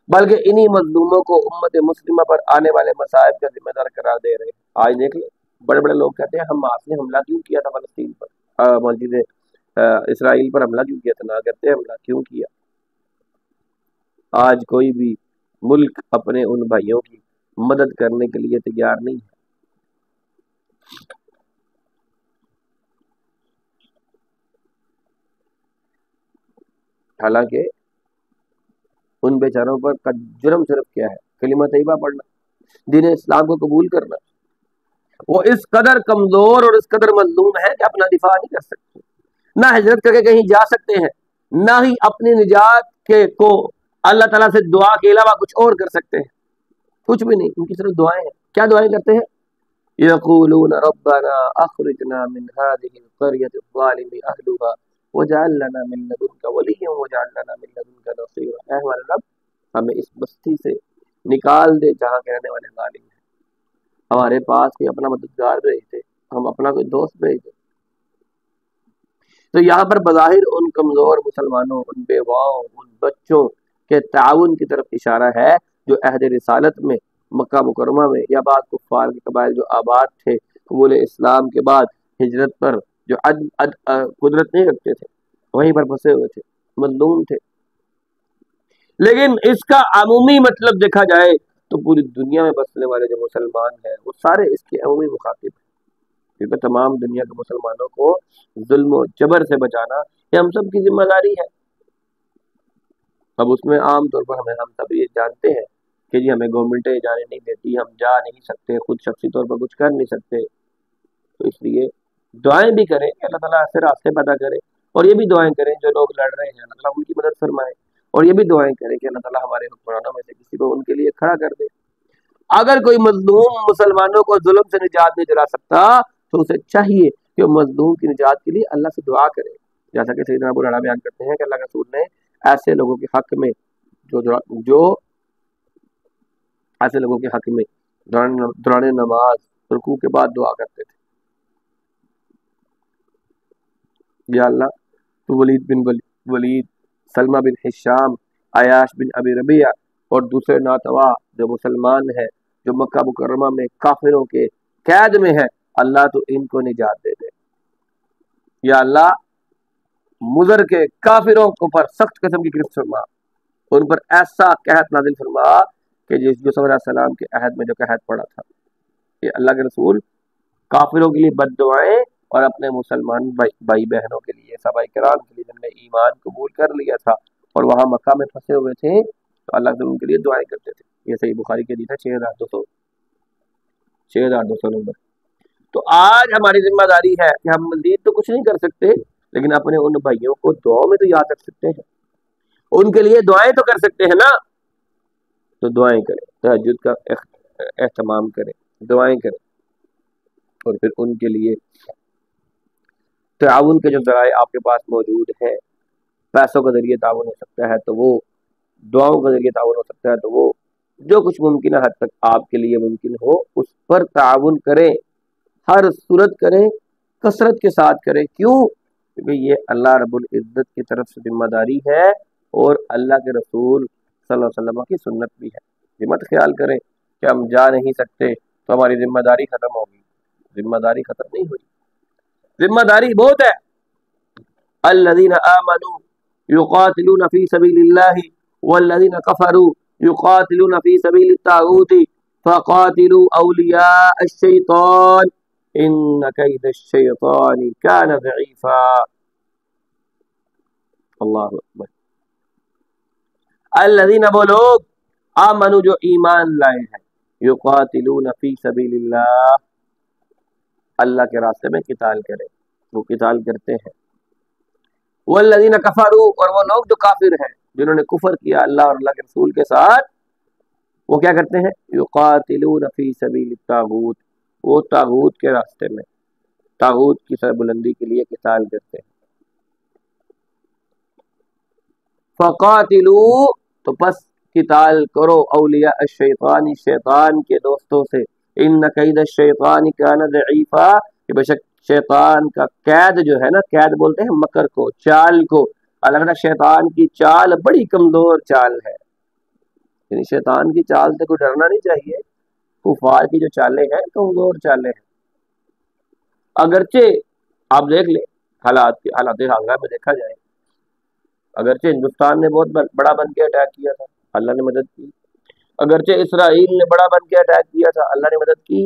بلکہ انہی مظلوموں کو امت مسلمہ پر آنے والے مصائب کا ذمہ دار قرار دے رہے ہیں۔ آج دیکھ لیں بڑے بڑے لوگ کہتے ہیں حماس نے حملہ کیوں کیا تھا فلسطین پر، مسجد اسرائیل پر حملہ کیوں کیا تھا، نہ کرتے حملہ کیوں کیا۔ آج کوئی بھی ملک اپنے ان بھائیوں کی مدد کرنے کے لیے تیار نہیں ہے۔ حالانکہ ان بیچاروں پر کا جرم صرف کیا ہے، کلمہ طیبہ پڑھنا، دین اسلام کو قبول کرنا۔ وہ اس قدر کمزور اور اس قدر مظلوم ہے کہ اپنا دفاع نہیں کر سکتے، نہ ہجرت کر کے کہیں جا سکتے ہیں، نہ ہی اپنی نجات کو اللہ تعالیٰ سے دعا کے علاوہ کچھ اور کر سکتے ہیں، کچھ بھی نہیں، ان کی صرف دعائیں ہیں۔ کیا دعائیں کرتے ہیں؟ یقولون ربنا اخرجنا من هذه القرية الظالم اهلها وجعل لنا من لدنك وليا وجعل لنا من لدنك نصيرا۔ اے ہمارے رب ہمیں اس بستی سے نکال دے جہاں کے رہنے والے ظالم ہیں، ہمارے پاس کوئی اپنا مددگار بھیج دے، ہم اپنا کوئی دوست بھیج دے۔ تو یہاں پر بظاہر ان کمزور مسلمانوں، ان بیواؤں، ان بچوں کے تعاون کی طرف اشارہ ہے جو عہد رسالت میں مکہ مکرمہ میں یا بعض کفار کے قبائل جو آباد تھے قبول اسلام کے بعد ہجرت پر جو قدرت نہیں رکھتے تھے، وہیں پر پھنسے ہوئے تھے، مظلوم تھے۔ لیکن اس کا عمومی مطلب دیکھا جائے تو پوری دنیا میں بسنے والے جو مسلمان ہیں وہ سارے اس کے عمومی مخاطب ہیں، کیونکہ تمام دنیا کے مسلمانوں کو ظلم و جبر سے بچانا یہ ہم سب کی ذمہ داری ہے۔ اب اس میں عام طور پر ہم سب یہ جانتے ہیں کہ جی ہمیں گورنمنٹ جانے نہیں دیتی، ہم جا نہیں سکتے، خود شخصی طور پر کچھ کر نہیں سکتے، تو اس لیے دعائیں بھی کریں کہ اللہ تعالیٰ ایسے راستے پیدا کرے، اور یہ بھی دعائیں کریں جو لوگ لڑ رہے ہیں اللہ تعالیٰ ان کی مدد فرمائے، اور یہ بھی دعائیں کریں کہ اللہ تعالیٰ ہمارے حکمرانوں میں سے کسی کو ان کے لیے کھڑا کر دے۔ اگر کوئی مظلوم مسلمانوں کو ظلم سے نجات نہیں دلا سکتا تو اسے چاہیے کہ وہ مظلوم کی نجات کے لیے اللہ سے دعا کرے، جیسا کہ سیدنا ابو ہریرہ بیان کرتے ہیں کہ اللہ کے رسول نے ایسے لوگوں کے حق میں جو ایسے لوگوں کے حق میں دوران نماز رکوع کے بعد دعا کرتے تھے، یا اللہ تو ولید بن ولید، سلمہ بن ہشام، عیاش بن ابی ربیعہ اور دوسرے ناتوا جو مسلمان ہیں جو مکہ مکرمہ میں کافروں کے قید میں ہیں، اللہ تو ان کو نجات دے دے۔ یا اللہ مضر کے کافروں کو پر سخت قسم کی گرفت فرما، ان پر ایسا قحط نازل فرما کہ یوسف علیہ السلام کے عہد میں جو قحط پڑا تھا۔ کہ اللہ کے رسول کافروں کے لیے بد دعائیں اور اپنے مسلمان بھائی بہنوں کے لیے، صحابہ کرام کے لیے جن نے ایمان قبول کر لیا تھا اور وہاں مکہ میں پھنسے ہوئے تھے، تو اللہ تعالیٰ ان کے لیے دعائیں کرتے تھے. یہ صحیح بخاری کی حدیث ہے 6200 نمبر. تو آج ہماری ذمہ داری ہے کہ ہم مزید تو کچھ نہیں کر سکتے، لیکن اپنے ان بھائیوں کو دعاؤں میں تو یاد رکھ سکتے ہیں، ان کے لیے دعائیں تو کر سکتے ہیں نا. تو دعائیں کریں، تہجد کا اہتمام کریں، دعائیں کریں. اور پھر ان کے لیے تعاون کے جو ذرائع آپ کے پاس موجود ہیں، پیسوں کے ذریعے تعاون ہو سکتا ہے تو وہ، دعاؤں کے ذریعے تعاون ہو سکتا ہے تو وہ، جو کچھ ممکن ہے حد تک آپ کے لیے ممکن ہو اس پر تعاون کریں، ہر صورت کریں، کثرت کے ساتھ کریں. کیوں؟ کیونکہ یہ اللہ رب العزت کی طرف سے ذمہ داری ہے اور اللہ کے رسول صلی اللہ علیہ وسلم کی سنت بھی ہے. یہ مت خیال کریں کہ ہم جا نہیں سکتے تو ہماری ذمہ داری ختم ہوگی. ذمہ داری ختم نہیں ہوئی، ذمہ داری بہت ہے. الذین آمنوا یقاتلون فی سبیل اللہ والذین کفروا یقاتلون فی سبیل الطاغوت فقاتلوا اولیاء الشیطان ان کید الشیطان کان ضعیفا. اللہ اکبر. الذین، وہ لوگ، آمنوا، جو ایمان لائے ہیں، یقاتلون فی سبیل اللہ، اللہ کے راستے میں قتال کریں، وہ قتال کرتے ہیں. والذین کفروا، اور وہ لوگ جو کافر ہیں، جنہوں نے کفر کیا اللہ اور اللہ کے رسول کے ساتھ، وہ کیا کرتے ہیں؟ یقاتلون فی سبیل الطاغوت، وہ طاغوت کے راستے میں، طاغوت کی سربلندی کے لیے قتال کرتے ہیں. فقاتلوا، تو پس قتال کرو، اولیاء الشیطان، شیطان کے دوستوں سے. ان کید الشیطان کان ضعیفا، کہ بے شک شیطان کا قید جو ہے نا، قید بولتے ہیں مکر کو، چال کو. اللہ تعالیٰ شیطان کی چال بڑی کمزور چال ہے، یعنی شیطان کی چال سے کوئی ڈرنا نہیں چاہیے. کفار کی جو چالیں ہیں کمزور چالیں ہیں. اگرچہ آپ دیکھ لیں حالات حاضرہ میں دیکھا جائے، اگرچہ ہندوستان نے بہت بڑا بن کے اٹیک کیا تھا، اللہ نے مدد کی. اگرچہ اسرائیل نے بڑا بن کے اٹیک کیا تھا، اللہ نے مدد کی،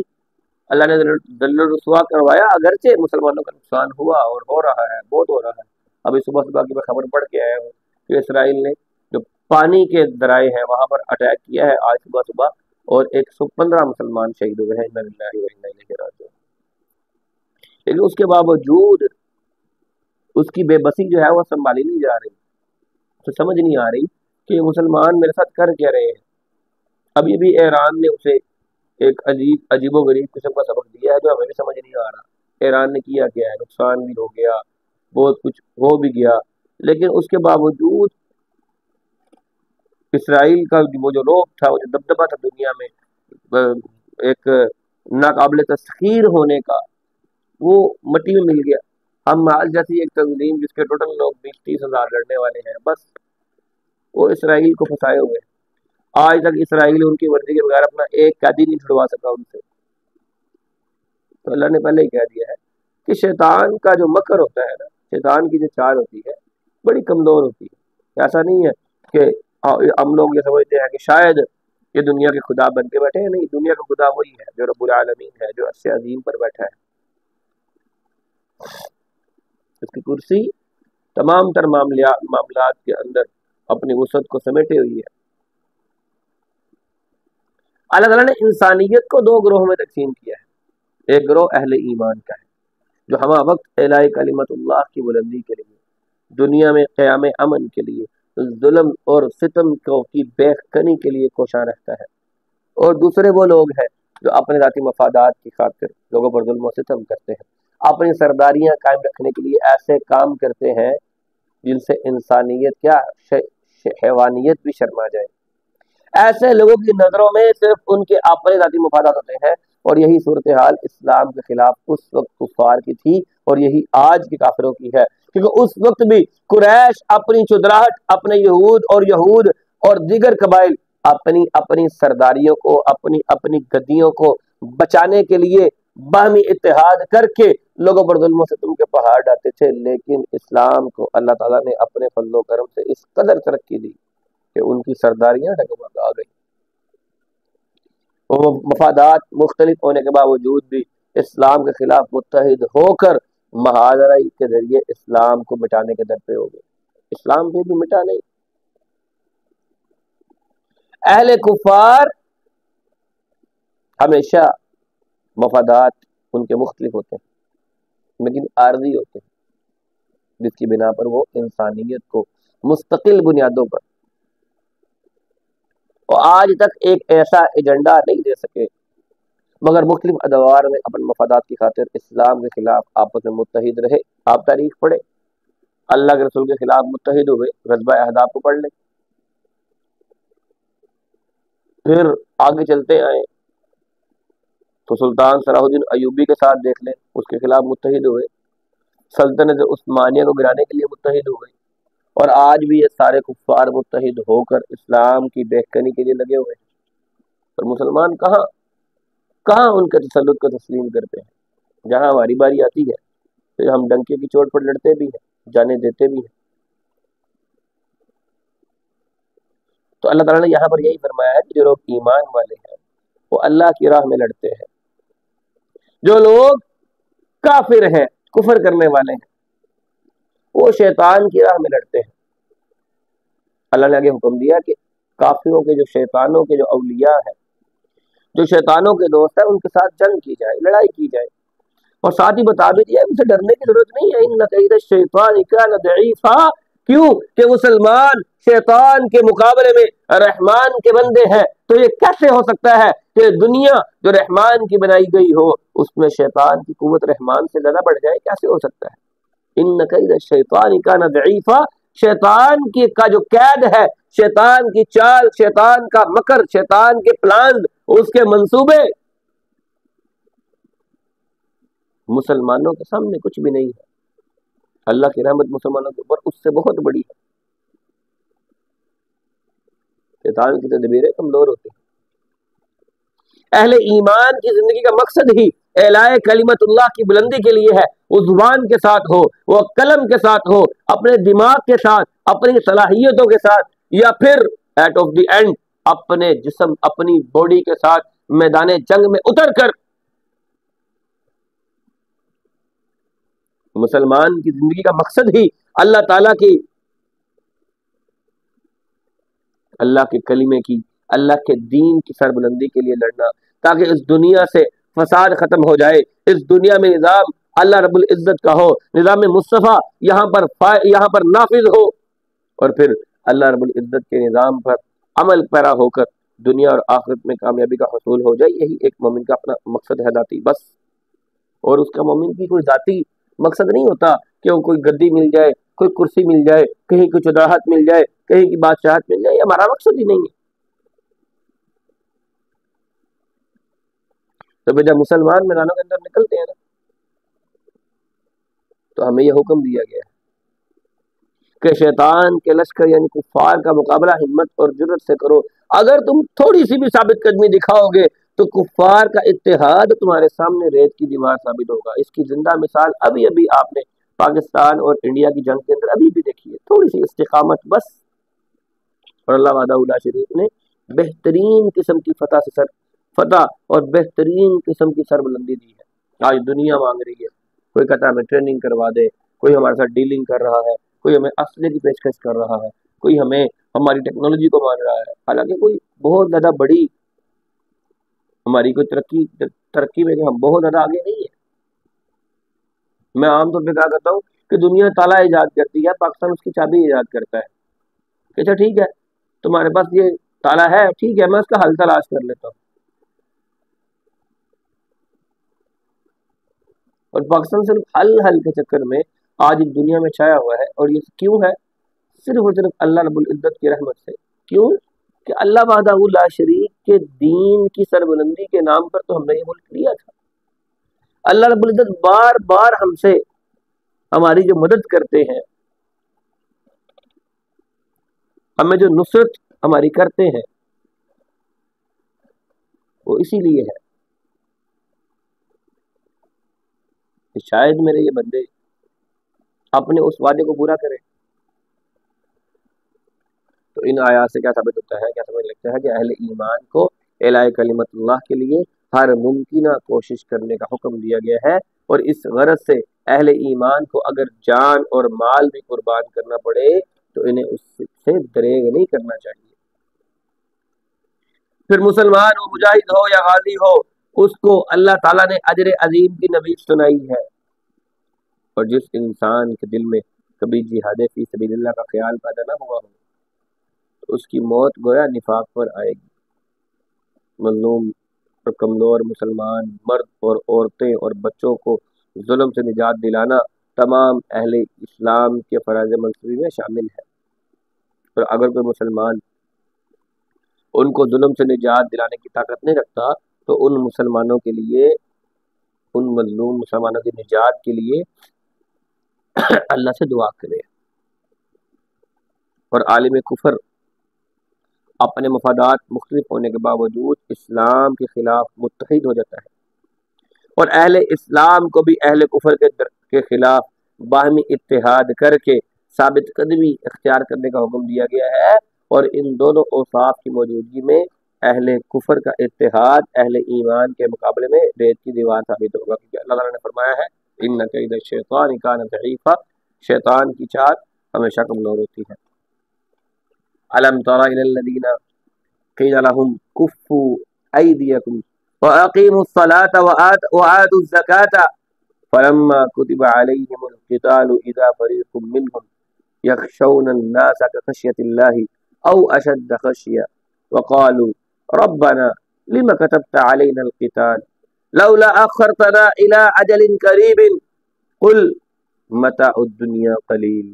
اللہ نے ذل و رسوا کروایا. اگرچہ مسلمانوں کا نقصان ہوا اور ہو رہا ہے، بہت ہو رہا ہے. ابھی صبح کی میں خبر پڑھ کے آیا ہوں کہ اسرائیل نے جو پانی کے ذرائع ہیں وہاں پر اٹیک کیا ہے آج صبح، اور 115 مسلمان شہید ہوئے ہیں. لیکن اس کے باوجود اس کی بے بسی جو ہے وہ سنبھالی نہیں جا رہی. تو سمجھ نہیں آ رہی کہ مسلمان میرے ساتھ کر کیا رہے ہیں. ابھی بھی ایران نے اسے ایک عجیب و غریب قسم کا سبق دیا ہے جو ہمیں بھی سمجھ نہیں آ رہا. ایران نے کیا کیا ہے، نقصان بھی ہو گیا، بہت کچھ ہو بھی گیا، لیکن اس کے باوجود اسرائیل کا وہ جو روب تھا، وہ جو دبدبہ تھا دنیا میں ایک ناقابل تسخیر ہونے کا، وہ مٹی میں مل گیا. ہم آج جیسی ایک تنظیم جس کے ٹوٹل لوگ 20-30 ہزار لڑنے والے ہیں، بس وہ اسرائیل کو پھنسائے ہوئے ہیں. آج تک اسرائیل ان کی مرضی کے بغیر اپنا ایک قیدی نہیں چھڑوا سکا ان سے. تو اللہ نے پہلے ہی کہہ دیا ہے کہ شیطان کا جو مکر ہوتا ہے نا، شیطان کی جو چال ہوتی ہے بڑی کمزور ہوتی ہے. ایسا نہیں ہے کہ ہم لوگ یہ سمجھتے ہیں کہ شاید یہ دنیا کے خدا بن کے بیٹھے ہیں. نہیں، دنیا کا خدا وہی ہے جو رب العالمین ہے، جو عرش عظیم پر بیٹھا ہے. اس کی کرسی تمام تر معاملات کے اندر اپنی وسعت کو سمیٹے ہوئی ہے. اللہ تعالیٰ نے انسانیت کو 2 گروہوں میں تقسیم کیا ہے. ایک گروہ اہل ایمان کا ہے جو ہمہ وقت اعلاء کلمت اللہ کی بلندی کے لیے، دنیا میں قیام امن کے لیے، ظلم اور ستم کی بیخکنی کے لیے کوشاں رہتا ہے. اور دوسرے وہ لوگ ہیں جو اپنے ذاتی مفادات کی خاطر لوگوں پر ظلم و ستم کرتے ہیں، اپنی سرداریاں قائم رکھنے کے لیے ایسے کام کرتے ہیں جن سے انسانیت کیا حیوانیت بھی شرما جائے. ایسے لوگوں کی نظروں میں صرف ان کے اپنے ذاتی مفادات ہوتے ہیں. اور یہی صورتحال اسلام کے خلاف اس وقت کفار کی تھی اور یہی آج کے کافروں کی ہے. کیونکہ اس وقت بھی قریش اپنی چدراہٹ، اپنے یہود اور دیگر قبائل اپنی سرداریوں کو، اپنی گدیوں کو بچانے کے لیے باہمی اتحاد کر کے لوگوں پر ظلم و ستم کے پہاڑ ڈالتے تھے. لیکن اسلام کو اللہ تعالیٰ نے اپنے فضل و کرم سے اس قدر ترقی دی کہ ان کی سرداریاں ڈگمگا آ گئی. وہ مفادات مختلف ہونے کے باوجود بھی اسلام کے خلاف متحد ہو کر محاذرائی کے ذریعے اسلام کو مٹانے کے در پہ ہو گئے. اسلام پہ بھی مٹا نہیں. اہل کفار ہمیشہ مفادات ان کے مختلف ہوتے ہیں لیکن عارضی ہوتے ہیں، جس کی بنا پر وہ انسانیت کو مستقل بنیادوں پر اور آج تک ایک ایسا ایجنڈا نہیں دے سکے، مگر مختلف ادوار میں اپنے مفادات کی خاطر اسلام کے خلاف آپس میں متحد رہے۔ آپ تاریخ پڑھیں، اللہ کے رسول کے خلاف متحد ہوئے، غزوہ احزاب کو پڑھ لیں، پھر آگے چلتے آئے تو سلطان صلاح الدین ایوبی کے ساتھ دیکھ لیں، اس کے خلاف متحد ہوئے، سلطنت عثمانیہ کو گرانے کے لیے متحد ہوئے، اور آج بھی یہ سارے کفار متحد ہو کر اسلام کی بہتری کے لیے لگے ہوئے ہیں۔ اور مسلمان کہاں ان کے تسلط کو تسلیم کرتے ہیں؟ جہاں ہماری باری آتی ہے پھر ہم ڈنکے کی چوٹ پر لڑتے بھی ہیں، جانے دیتے بھی ہیں۔ تو اللہ تعالیٰ نے یہاں پر یہی فرمایا ہے کہ جو لوگ ایمان والے ہیں وہ اللہ کی راہ میں لڑتے ہیں، جو لوگ کافر ہیں، کفر کرنے والے ہیں، وہ شیطان کی راہ میں لڑتے ہیں۔ اللہ نے آگے حکم دیا کہ کافروں کے جو شیطانوں کے جو اولیاء ہیں، جو شیطانوں کے دوست ہیں، ان کے ساتھ جنگ کی جائے، لڑائی کی جائے، اور ساتھ ہی بتا بھی دیا ان سے ڈرنے کی ضرورت نہیں ہے۔ ان کید الشیطان کان ضعیفا، کیوں کہ مسلمان شیطان کے مقابلے میں رحمان کے بندے ہیں، تو یہ کیسے ہو سکتا ہے کہ دنیا جو رحمان کی بنائی گئی ہو اس میں شیطان کی قوت رحمان سے زیادہ بڑھ جائے؟ کیسے ہو سکتا ہے؟ ان کید الشیطان کان ضعیفا، شیطان کا جو قید ہے، شیطان کی چال، شیطان کا مکر، شیطان کے پلان، اس کے منصوبے مسلمانوں کے سامنے کچھ بھی نہیں ہے۔ اللہ کی رحمت مسلمانوں کے اوپر اس سے بہت بڑی ہے۔ شیطان کی تدبیریں کمزور ہوتی ہیں۔ اہل ایمان کی زندگی کا مقصد ہی اعلاء کلمت اللہ کی بلندی کے لیے ہے۔ وہ زبان کے ساتھ ہو، وہ قلم کے ساتھ ہو، اپنے دماغ کے ساتھ، اپنی صلاحیتوں کے ساتھ، یا پھر ایٹ آف دی اینڈ اپنے جسم، اپنی باڈی کے ساتھ میدان جنگ میں اتر کر۔ مسلمان کی زندگی کا مقصد ہی اللہ تعالیٰ کی، اللہ کے کلمے کی، اللہ کے دین کی سربلندی کے لیے لڑنا، تاکہ اس دنیا سے فساد ختم ہو جائے، اس دنیا میں نظام اللہ رب العزت کا ہو، نظام مصطفیٰ یہاں پر نافذ ہو، اور پھر اللہ رب العزت کے نظام پر عمل پیرا ہو کر دنیا اور آخرت میں کامیابی کا حصول ہو جائے۔ یہی ایک مومن کا اپنا مقصد ہے ذاتی، بس۔ اور اس کا مومن کی کوئی ذاتی مقصد نہیں ہوتا کہ وہ کوئی گدی مل جائے، کوئی کرسی مل جائے، کہیں کوئی چودراہت مل جائے، کہیں کی بادشاہت مل جائے، یہ ہمارا مقصد ہی نہیں ہے۔ تو جب مسلمان میدانوں کے اندر نکلتے ہیں نا، تو ہمیں یہ حکم دیا گیا ہے کہ شیطان کے لشکر یعنی کفار کا مقابلہ ہمت اور جرت سے کرو۔ اگر تم تھوڑی سی بھی ثابت قدمی دکھاؤ گے تو کفار کا اتحاد تمہارے سامنے ریت کی دیوار ثابت ہوگا۔ اس کی زندہ مثال ابھی آپ نے پاکستان اور انڈیا کی جنگ کے اندر ابھی بھی دیکھی ہے۔ تھوڑی سی استقامت بس، اور اللہ وحدہ لا شریک نے بہترین قسم کی فتح اور بہترین قسم کی سربلندی دی ہے۔ آج دنیا مانگ رہی ہے، کوئی کہتا ہے ہمیں ٹریننگ کروا دے، کوئی ہمارے ساتھ ڈیلنگ کر رہا ہے، کوئی ہمیں اسلحے کی پیشکش کر رہا ہے، کوئی ہمیں ہماری ٹیکنالوجی کو مان رہا ہے، حالانکہ کوئی بہت زیادہ بڑی ہماری کوئی ترقی میں ہم بہت زیادہ آگے نہیں ہے۔ میں عام طور پہ کہا کرتا ہوں کہ دنیا تالا ایجاد کرتی ہے، پاکستان اس کی چابی ایجاد کرتا ہے کہ اچھا ٹھیک ہے تمہارے پاس یہ تالا ہے، ٹھیک ہے میں اس کا حل تلاش کر لیتا ہوں۔ اور پاکستان صرف حل کے چکر میں آج دنیا میں چھایا ہوا ہے، اور یہ کیوں ہے؟ صرف اور صرف اللہ رب العزت کی رحمت سے۔ کیوں کہ اللہ وحدہ لا شریک کے دین کی سربلندی کے نام پر تو ہم نے یہ ملک لیا تھا۔ اللہ رب العزت بار بار ہم سے ہماری جو مدد کرتے ہیں، ہمیں جو نصرت ہماری کرتے ہیں، وہ اسی لیے ہے کہ شاید میرے یہ بندے اپنے اس وعدے کو پورا کریں۔ تو ان آیات سے کیا ثابت ہوتا ہے، کیا سمجھ لگتا ہے کہ اہل ایمان کو اعلاء کلمت اللہ کے لیے ہر ممکنہ کوشش کرنے کا حکم دیا گیا ہے، اور اس غرض سے اہل ایمان کو اگر جان اور مال بھی قربان کرنا پڑے تو انہیں اس سے دریغ نہیں کرنا چاہیے۔ پھر مسلمان ہو، مجاہد ہو یا غازی ہو، اس کو اللہ تعالیٰ نے اجر عظیم کی نوید سنائی ہے۔ اور جس انسان کے دل میں کبھی جہاد فی سبیل اللہ کا خیال پیدا نہ ہوا ہو تو اس کی موت گویا نفاق پر آئے گی۔ مظلوم اور کمزور مسلمان مرد اور عورتیں اور بچوں کو ظلم سے نجات دلانا تمام اہل اسلام کے فرائض منصبی میں شامل ہے، اور اگر کوئی مسلمان ان کو ظلم سے نجات دلانے کی طاقت نہیں رکھتا تو ان مسلمانوں کے لیے، ان مظلوم مسلمانوں کی نجات کے لیے اللہ سے دعا کرے۔ اور عالم کفر اپنے مفادات مختلف ہونے کے باوجود اسلام کے خلاف متحد ہو جاتا ہے، اور اہل اسلام کو بھی اہل کفر کے خلاف باہمی اتحاد کر کے ثابت قدمی اختیار کرنے کا حکم دیا گیا ہے۔ اور ان دونوں اوصاف کی موجودگی میں اہل کفر کا اتحاد اہل ایمان کے مقابلے میں ریت کی دیوار ثابت ہوگا، کیونکہ اللہ تعالیٰ نے فرمایا ہے ان کید الشیطان کان ضعیفا، شیطان کی چال ہمیشہ کمزور ہوتی ہے۔ الم تر الی الذین قیل لهم کفوا ایدیکم واقیموا الصلاة وآتوا الزکاة فلما كتب علیہم القتال اذا فریق منهم یخشون الناس کخشیۃ اللہ او اشد خشیہ وقالوا ربنا لم كتبت علينا القتال لولا اخرتنا الى اجل قریب قل متاع الدنیا قلیل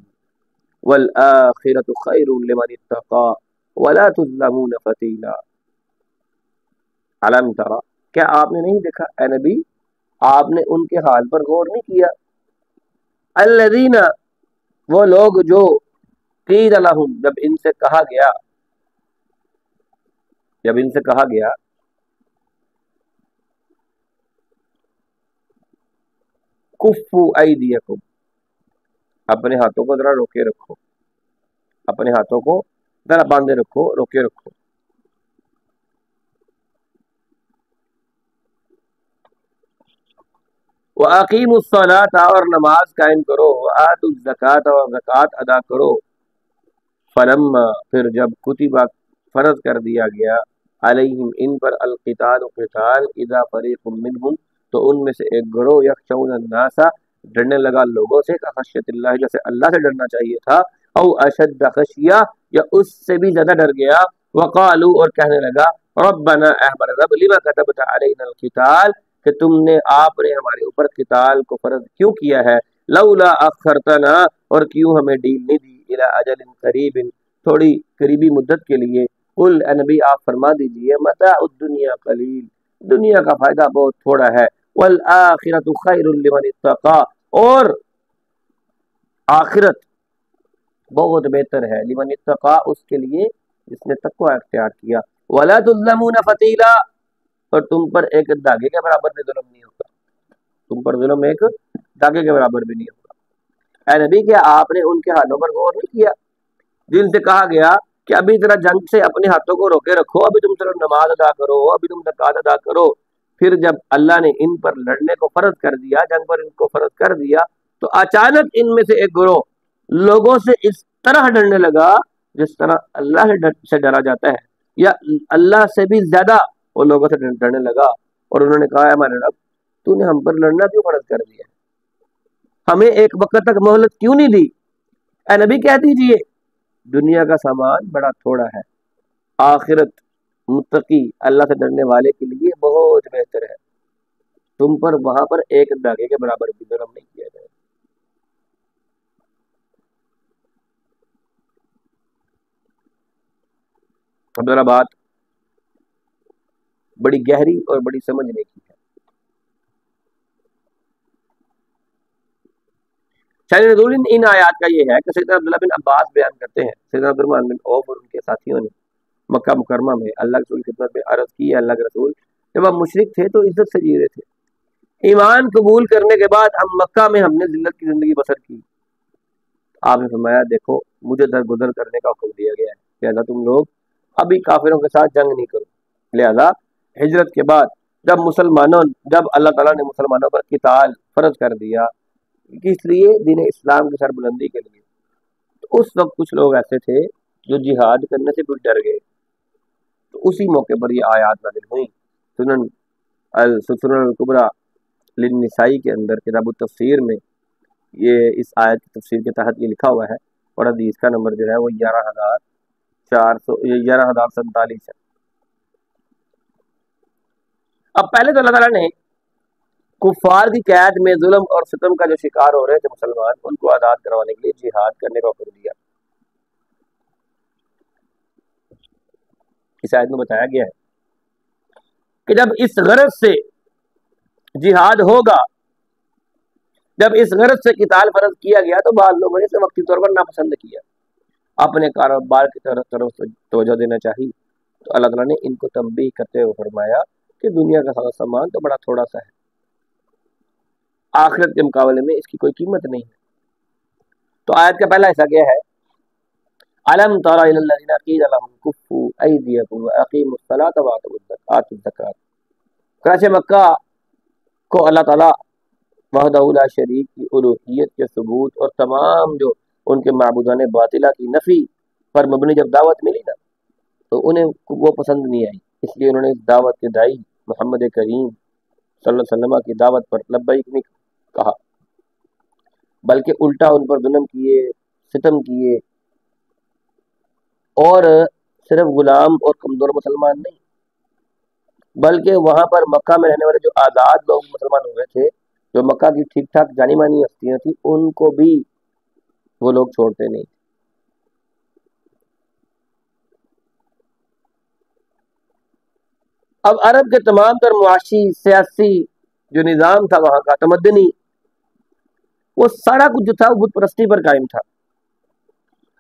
والآخرۃ خیر لمن اتقى ولا تظلمون فتیلا۔ علم ترى، کیا آپ نے نہیں دیکھا اے نبی، آپ نے ان کے حال پر غور نہیں کیا؟ الذین، وہ لوگ جو قیل لہم، جب ان سے کہا گیا کفوا ایدیکم، اپنے ہاتھوں کو ذرا روکے رکھو، اپنے ہاتھوں کو ذرا باندھے رکھو، روکے رکھو۔ وَأَقِيمُوا الصَّلَاةَ، اور نماز قائم کرو، وَآتُوا الزَّكَاةَ، اور زکوٰۃ ادا کرو۔ فلما، پھر جب کتب، فرض کر دیا گیا، علیہم، ان پر، القتال، قتال، اذا فریق منہم، تو ان میں سے ایک گروہ، یخشون الناس، ڈرنے لگا لوگوں سے، خشیت اللہ، جیسے اللہ سے ڈرنا چاہیے تھا، او اشد خشیہ، یا اس سے بھی زیادہ ڈر گیا، وقالو، اور کہنے لگا، ربنا، اے ہمارے رب، لما كتبت علینا القتال، کہ تم نے، آپ نے ہمارے اوپر قتال کو فرض کیوں کیا ہے، لولا اخرتنا، اور کیوں ہمیں ڈیل نہیں دی، الی اجل قریب، تھوڑی قریبی مدت کے لیے، قل، اے نبی آپ فرما دیجئے، متاع الدنیا قلیل، دنیا کا فائدہ بہت تھوڑا ہے، والآخرۃ خیر لمن اتقى، اور آخرت بہت بہتر ہے، لمن اتقى، اس کے لیے جس نے تقوی اختیار کیا، ولا تظلمون فتیلا، اور تم پر ایک داغے کے برابر بھی ظلم نہیں ہوگا، تم پر ظلم ایک داغے کے برابر بھی نہیں ہوگا۔ اے نبی، کیا آپ نے ان کے حالوں پر غور نہیں کیا جن سے کہا گیا کہ ابھی ذرا جنگ سے اپنے ہاتھوں کو روکے رکھو، ابھی تم صرف نماز ادا کرو، ابھی تم زکوٰۃ ادا کرو، پھر جب اللہ نے ان پر لڑنے کو فرض کر دیا، جنگ پر ان کو فرض کر دیا، تو اچانک ان میں سے ایک گروہ لوگوں سے اس طرح ڈرنے لگا جس طرح اللہ سے ڈرا جاتا ہے، یا اللہ سے بھی زیادہ وہ لوگوں سے ڈرنے لگا، اور انہوں نے کہا، ہمارے رب، تو نے ہم پر لڑنا کیوں فرض کر دیا، ہمیں ایک وقت تک مہلت کیوں نہیں دی؟ اے نبی کہہ دیجئے، دنیا کا سامان بڑا تھوڑا ہے، آخرت متقی اللہ سے ڈرنے والے کے لیے بہت بہتر ہے، تم پر وہاں پر ایک داغے کے برابر بھی ظلم نہیں کیا جائے۔ اب ذرا بات بڑی گہری اور بڑی سمجھنے کی ہے۔ شاہ نزول ان آیات کا یہ ہے کہ سیدنا عبداللہ بن عباس بیان کرتے ہیں، سیدنا عبدالرحمن بن عوف اور ان کے ساتھیوں نے مکہ مکرمہ میں اللہ کے رسول کی خدمت میں عرض کی، اللہ کے رسول، جب ہم مشرک تھے تو عزت سے جی رہے تھے، ایمان قبول کرنے کے بعد ہم مکہ میں ہم نے ذلت کی زندگی بسر کی۔ آپ نے فرمایا، دیکھو مجھے درگزر کرنے کا حکم دیا گیا ہے، لہذا تم لوگ ابھی کافروں کے ساتھ جنگ نہیں کرو۔ لہذا ہجرت کے بعد جب اللہ تعالیٰ نے مسلمانوں پر قتال فرض کر دیا، کس لیے؟ دین اسلام کی سربلندی کے لیے، تو اس وقت کچھ لوگ ایسے تھے جو جہاد کرنے سے بھی ڈر گئے، تو اسی موقع پر یہ آیات نازل ہوئیں۔ سنن الکبریٰ للنسائی کے اندر کتاب التفسیر میں یہ اس آیت کی تفسیر کے تحت یہ لکھا ہوا ہے، اور حدیث کا نمبر جو ہے وہ 11,047 ہے۔ اب پہلے تو اللہ تعالیٰ نے کفار کی قید میں ظلم اور ستم کا جو شکار ہو رہے تھے مسلمان، ان کو آزاد کروانے کے لیے جہاد کرنے کا حکم دیا۔ اس آیت میں بتایا گیا ہے کہ جب اس غرض سے جہاد ہوگا، جب اس غرض سے قتال فرض کیا گیا تو بعض لوگوں نے اسے وقتی طور پر ناپسند کیا، اپنے کاروبار کی طرف توجہ دینا چاہیے، تو اللہ تعالیٰ نے ان کو تنبیہ کرتے ہوئے فرمایا کہ دنیا کا سارا سامان تو بڑا تھوڑا سا ہے، آخرت کے مقابلے میں اس کی کوئی قیمت نہیں ہے۔ تو آیت کا پہلا حصہ کیا ہے؟ الم تر الی الذین قیل لهم کفوا ایدیکم واقیموا الصلاۃ وآتوا الزکاۃ۔ چنانچہ مکہ کو اللہ تعالیٰ وحدہ لا شریک کی الوہیت کے ثبوت اور تمام جو ان کے معبودان باطلہ کی نفی پر مبنی جب دعوت ملی نا، تو انہیں وہ پسند نہیں آئی، اس لیے انہوں نے اس دعوت کے دائی محمد کریم صلی اللہ علیہ وسلم کی دعوت پر لبیک نہیں کہا، بلکہ الٹا ان پر ظلم کیے، ستم کیے، اور صرف غلام اور کمزور مسلمان نہیں، بلکہ وہاں پر مکہ میں رہنے والے جو آزاد لوگ مسلمان ہوئے تھے، جو مکہ کی ٹھیک ٹھاک جانی مانی ہستیاں تھیں، ان کو بھی وہ لوگ چھوڑتے نہیں۔ اب عرب کے تمام تر معاشی سیاسی جو نظام تھا وہاں کا تمدنی، وہ سارا کچھ جو تھا وہ بت پرستی پر قائم تھا۔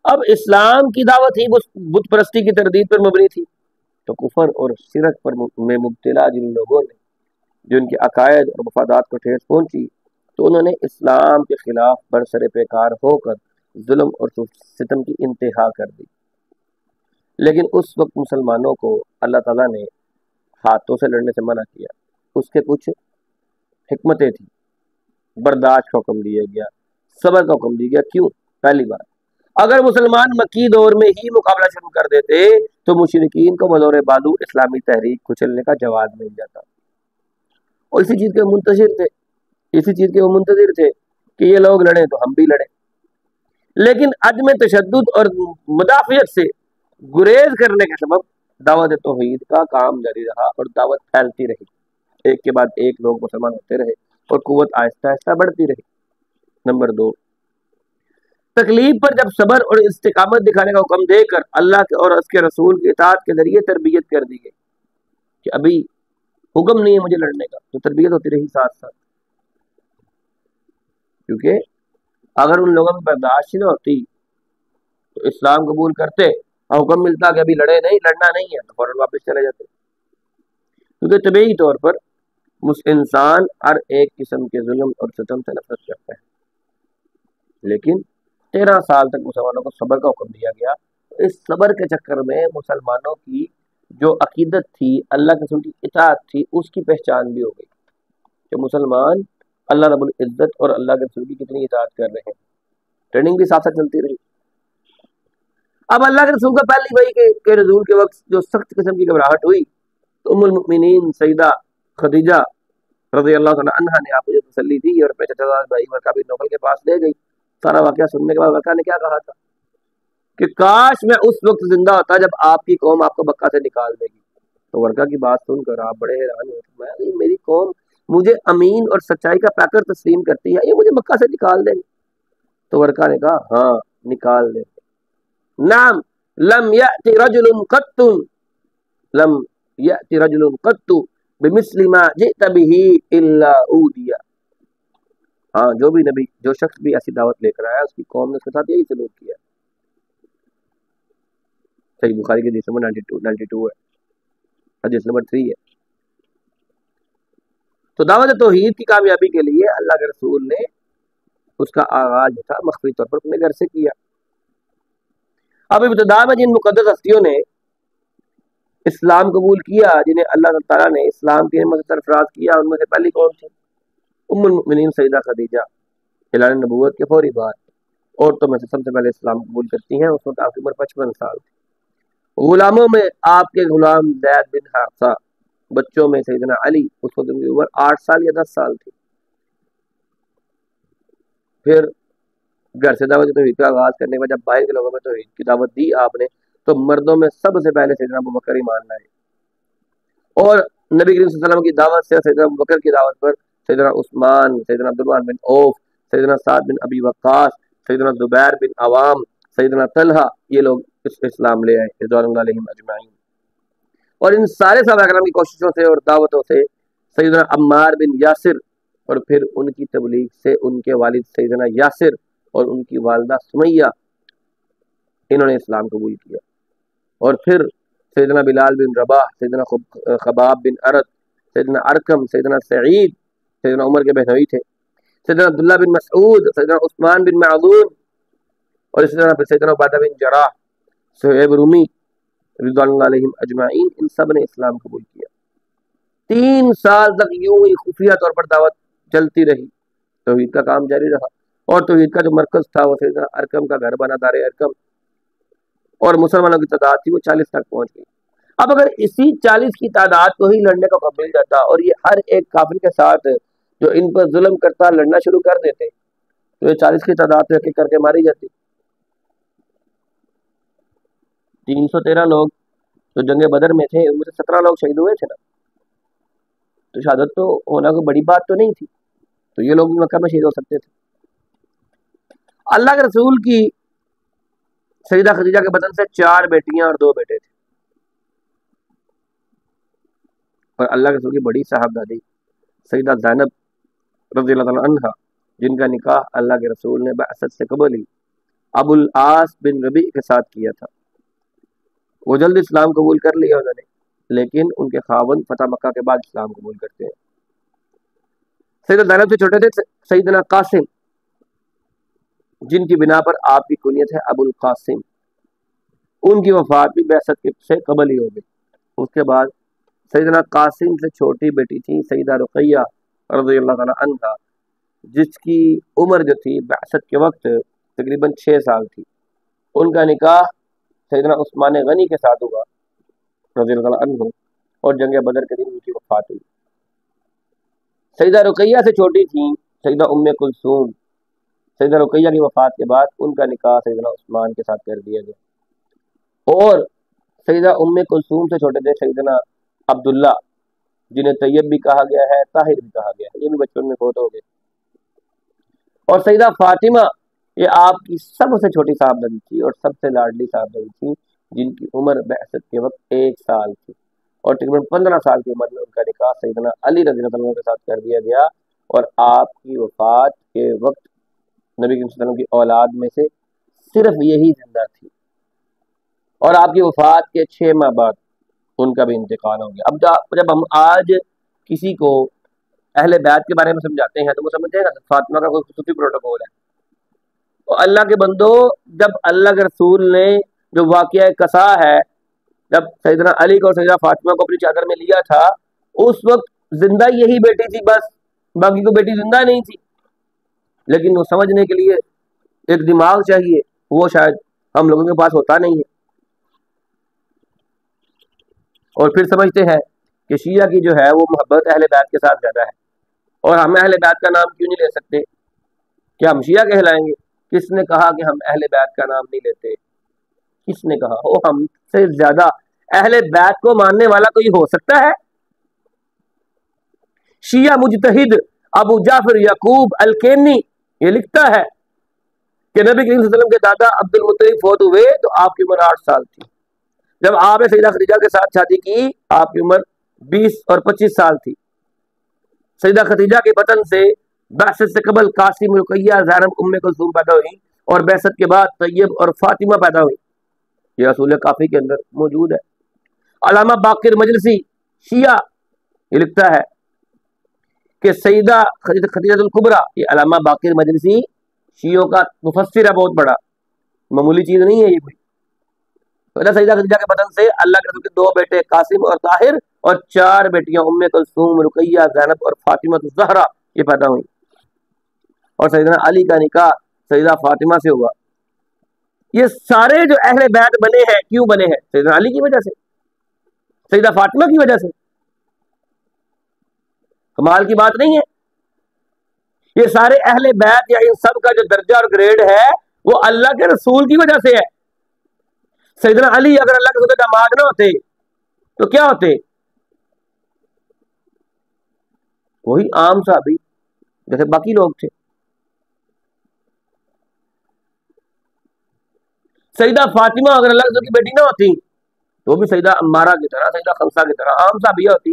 اب اسلام کی دعوت ہی بت پرستی کی تردید پر مبنی تھی، تو کفر اور شرک پر میں مبتلا جن لوگوں نے جو ان کے عقائد اور مفادات کو ٹھیس پہنچی، تو انہوں نے اسلام کے خلاف برسر پیکار ہو کر ظلم اور ستم کی انتہا کر دی۔ لیکن اس وقت مسلمانوں کو اللہ تعالیٰ نے ہاتھوں سے لڑنے سے منع کیا، اس کے کچھ حکمتیں تھیں۔ برداشت کا حکم دیا گیا، صبر کا حکم دیا گیا۔ کیوں؟ پہلی بات، اگر مسلمان مکی دور میں ہی مقابلہ شروع کر دیتے تو مشرکین کو بدور بادو اسلامی تحریک کچلنے کا جواز مل جاتا، اور اسی چیز کے وہ منتظر تھے کہ یہ لوگ لڑیں تو ہم بھی لڑیں۔ لیکن عدم تشدد اور مدافعت سے گریز کرنے کے سبب دعوت توحید کا کام جاری رہا اور دعوت پھیلتی رہی، ایک کے بعد ایک لوگ مسلمان ہوتے رہے اور قوت آہستہ آہستہ بڑھتی رہی۔ نمبر 2، تکلیف پر جب صبر اور استقامت دکھانے کا حکم دے کر اللہ کے اور اس کے رسول کی اطاعت کے ذریعے تربیت کر دی گئی کہ ابھی حکم نہیں ہے مجھے لڑنے کا، تو تربیت ہوتی رہی ساتھ ساتھ، کیونکہ اگر ان لوگوں میں برداشت نہ ہوتی تو اسلام قبول کرتے اور حکم ملتا کہ ابھی لڑنا نہیں ہے، تو فوراً واپس چلے جاتے، کیونکہ طبعی طور پر انسان ہر ایک قسم کے ظلم اور ستم سے نفرت کرتا ہے۔ لیکن 13 سال تک مسلمانوں کو صبر کا حکم دیا گیا۔ اس صبر کے چکر میں مسلمانوں کی جو عقیدت تھی، اللہ کے رسول کی اطاعت تھی، اس کی پہچان بھی ہو گئی کہ مسلمان اللہ رب العزت اور اللہ کے رسول کی کتنی اطاعت کر رہے ہیں۔ ٹریننگ بھی ساتھ ساتھ چلتی رہی۔ اب اللہ کے رسول کا پہلی وحی کے نزول کے وقت جو سخت قسم کی گھبراہٹ ہوئی، تو ام المؤمنین سیدہ خدیجہ رضی اللہ تعالیٰ عنہا نے آپ کو جو تسلی دی اور اپنے چچا بھائی ورقہ بن نوفل کے پاس لے گئی۔ سارا واقعہ سننے کے بعد ورقہ نے کیا کہا تھا کہ کاش میں اس وقت زندہ ہوتا جب آپ کی قوم آپ کو مکہ سے نکال دے گی۔ تو ورقہ کی بات سن کر آپ بڑے حیران ہوئے، میری قوم مجھے امین اور سچائی کا پیکر تسلیم کرتی ہے، یہ مجھے مکہ سے نکال دیں گے؟ تو ورقہ نے کہا ہاں نکال دیں گے۔ نعم لم یأتی رجل قط بمثل ما جئت به الا اودیا۔ ہاں جو بھی نبی، جو شخص بھی ایسی دعوت لے کر آیا، اس کی قوم نے اس کے ساتھ یہی سلوک کیا۔ صحیح بخاری کی حدیث نمبر 92 ہے، حدیث نمبر 3 ہے۔ تو دعوت توحید کی کامیابی کے لیے اللہ کے رسول نے اس کا آغاز جو تھا مخفی طور پر اپنے گھر سے کیا۔ اب ابتدا میں جن مقدس ہستیوں نے اسلام قبول کیا، جنہیں اللہ تعالیٰ نے اسلام کی نعمت سے سرفراز کیا، ان میں سے پہلی کون تھی؟ ام المؤمنین سیدہ خدیجہ۔ اعلان نبوت کے فوری بعد عورتوں میں سے سب سے پہلے اسلام قبول کرتی ہیں، اس وقت آپ کی عمر 55 سال تھی۔ غلاموں میں آپ کے غلام زید بن حارثہ، بچوں میں سیدنا علی، اس وقت ان کی عمر 8 سال یا 10 سال تھی۔ پھر گھر سے دعوت توحید کا آغاز کرنے کے بعد جب باہر کے لوگوں میں توحید کی دعوت دی آپ نے، تو مردوں میں سب سے پہلے سیدنا ابوبکر ایمان لائے، اور نبی کریم صلی اللہ علیہ وسلم کی دعوت سے سیدنا ابوبکر کی دعوت پر سیدنا عثمان، سیدنا عبد الرحمن بن عوف، سیدنا سعد بن ابی وقاص، سیدنا زبیر بن عوام، سیدنا طلحہ، یہ لوگ اسلام لے آئے رضوان اللہ علیہم اجمعین۔ اور ان سارے صحابہ کرام کی کوششوں سے اور دعوتوں سے سیدنا عمار بن یاسر، اور پھر ان کی تبلیغ سے ان کے والد سیدنا یاسر اور ان کی والدہ سمیہ، انہوں نے اسلام قبول کیا۔ اور پھر سیدنا بلال بن رباح، سیدنا خباب بن ارد، سیدنا ارکم، سیدنا سعید، سیدنا عمر کے بہنوئی تھے، سیدنا عبداللہ بن مسعود، سیدنا عثمان بن معذون، اور اسی طرح پھر سیدنا عبادہ بن جراح، صہیب رومی رضوان اللہ علیہم اجمعین، ان سب نے اسلام قبول کیا۔ 3 سال تک یوں ہی خفیہ طور پر دعوت چلتی رہی، توحید کا کام جاری رہا، اور توحید کا جو مرکز تھا وہ سیدنا ارکم کا گھر بنا، دار ارکم، اور مسلمانوں کی تعداد تھی وہ 40 تک پہنچ گئی۔ اب اگر اسی 40 کی تعداد کو ہی لڑنے کا موقع مل جاتا اور یہ ہر ایک کافر کے ساتھ جو ان پر ظلم کرتا لڑنا شروع کر دیتے، تو یہ 40 کی تعداد ایک ایک کر کے ماری جاتی۔ 313 لوگ جو جنگ بدر میں تھے، ان میں سے 17 لوگ شہید ہوئے تھے نا، تو شہادت تو ہونا کوئی بڑی بات تو نہیں تھی، تو یہ لوگ بھی مکہ میں شہید ہو سکتے تھے۔ اللہ کے رسول کی سیدہ خدیجہ کے بدن سے 4 بیٹیاں اور 2 بیٹے تھے، اور اللہ کے رسول کی بڑی صاحبزادی سیدہ زینب رضی اللہ عنہا، جن کا نکاح اللہ کے رسول نے بعثت سے قبل ہی ابو العاص بن ربیع کے ساتھ کیا تھا۔ وہ جلد اسلام قبول کر لیا انہوں نے، لیکن ان کے خاوند فتح مکہ کے بعد اسلام قبول کرتے ہیں۔ سیدہ زینب سے چھوٹے تھے سیدنا قاسم، جن کی بنا پر آپ کی کنیت ہے ابو القاسم، ان کی وفات بھی بعثت سے قبل ہی ہو گئی۔ اس کے بعد سیدنا قاسم سے چھوٹی بیٹی تھی سیدہ رقیہ رضی اللہ تعالی عنہا، جس کی عمر جو تھی بعثت کے وقت تقریباً 6 سال تھی۔ ان کا نکاح سیدنا عثمان غنی کے ساتھ ہوا رضی اللہ تعالی عنہ، اور جنگ بدر کے دن ان کی وفات ہوئی۔ سیدہ رقیہ سے چھوٹی تھیں سیدہ ام کلثوم۔ سیدہ رقیہ کی وفات کے بعد ان کا نکاح سیدنا عثمان کے ساتھ کر دیا گیا، اور سیدہ ام کلثوم سے چھوٹے تھے سیدنا عبداللہ، جنہیں طیب بھی کہا گیا ہے، طاہر بھی کہا گیا ہے، یہ بھی بچپن میں فوت ہو گئے۔ اور سیدہ فاطمہ، یہ آپ کی سب سے چھوٹی صاحبزادی تھی اور سب سے لاڈلی صاحبزادی تھی، جن کی عمر بعثت کے وقت 1 سال تھی، اور تقریباً 15 سال کی عمر میں ان کا نکاح سیدنا علی رضی اللہ عنہ کے ساتھ کر دیا گیا، اور آپ کی وفات کے وقت نبی صلی اللہ علیہ وسلم کی اولاد میں سے صرف یہی زندہ تھی، اور آپ کی وفات کے 6 ماہ بعد ان کا بھی انتقال ہو گیا۔ اب جب ہم آج کسی کو اہل بیت کے بارے میں سمجھاتے ہیں تو وہ سمجھتے ہیں نا فاطمہ کا کوئی خصوصی پروٹوکول ہے۔ تو اللہ کے بندو، جب اللہ کے رسول نے جو واقعہ کسا ہے، جب سیدنا علی کو اور سیدہ فاطمہ کو اپنی چادر میں لیا تھا، اس وقت زندہ یہی بیٹی تھی، بس باقی کوئی بیٹی زندہ نہیں تھی، لیکن وہ سمجھنے کے لیے ایک دماغ چاہیے، وہ شاید ہم لوگوں کے پاس ہوتا نہیں ہے۔ اور پھر سمجھتے ہیں کہ شیعہ کی جو ہے وہ محبت اہل بیت کے ساتھ زیادہ ہے، اور ہم اہل بیت کا نام کیوں نہیں لے سکتے؟ کیا ہم شیعہ کہلائیں گے؟ کس نے کہا کہ ہم اہل بیت کا نام نہیں لیتے؟ کس نے کہا؟ وہ ہم سے زیادہ اہل بیت کو ماننے والا کوئی ہو سکتا ہے؟ شیعہ مجتہد ابو جعفر یعقوب الکینی یہ لکھتا ہے کہ نبی کریم صلی اللہ علیہ وسلم کے دادا عبد المطلب فوت ہوئے تو آپ کی عمر 8 سال تھی۔ جب آپ نے سیدہ خدیجہ کے ساتھ شادی کی، آپ کی عمر 20 اور 25 سال تھی۔ سیدہ خدیجہ کے بطن سے بعثت سے قبل قاسم، رقیہ، زینب، ام کلثوم پیدا ہوئی، اور بعثت کے بعد طیب اور فاطمہ پیدا ہوئی۔ یہ اصول کافی کے اندر موجود ہے۔ علامہ باقر مجلسی شیعہ یہ لکھتا ہے کہ سیدہ خدیجہ الکبریٰ، یہ علامہ باقر مجلسی شیعوں کا مفسر ہے، بہت بڑا، معمولی چیز نہیں ہے یہ کوئی۔ سیدہ خدیجہ کے بدن سے اللہ کے رسول کے 2 بیٹے قاسم اور طاہر، اور 4 بیٹیاں ام کلثوم، رقیہ، زینب اور فاطمہ الزہرا یہ پیدا ہوئی، اور سیدنا علی کا نکاح سیدہ فاطمہ سے ہوا۔ یہ سارے جو اہل بیت بنے ہیں کیوں بنے ہیں؟ سیدنا علی کی وجہ سے، سیدہ فاطمہ کی وجہ سے. کمال کی بات نہیں ہے؟ یہ سارے اہل بیت یا ان سب کا جو درجہ اور گریڈ ہے وہ اللہ کے رسول کی وجہ سے ہے. سیدنا علی اگر اللہ کے رسول کے داماد نہ ہوتے تو کیا ہوتے؟ وہی عام صحابی جیسے باقی لوگ تھے. سیدہ فاطمہ اگر اللہ کے رسول کی بیٹی نہ ہوتی تو وہ بھی سیدہ عمارہ کی طرح، سیدہ خمسہ کی طرح عام صحابیہ ہوتی.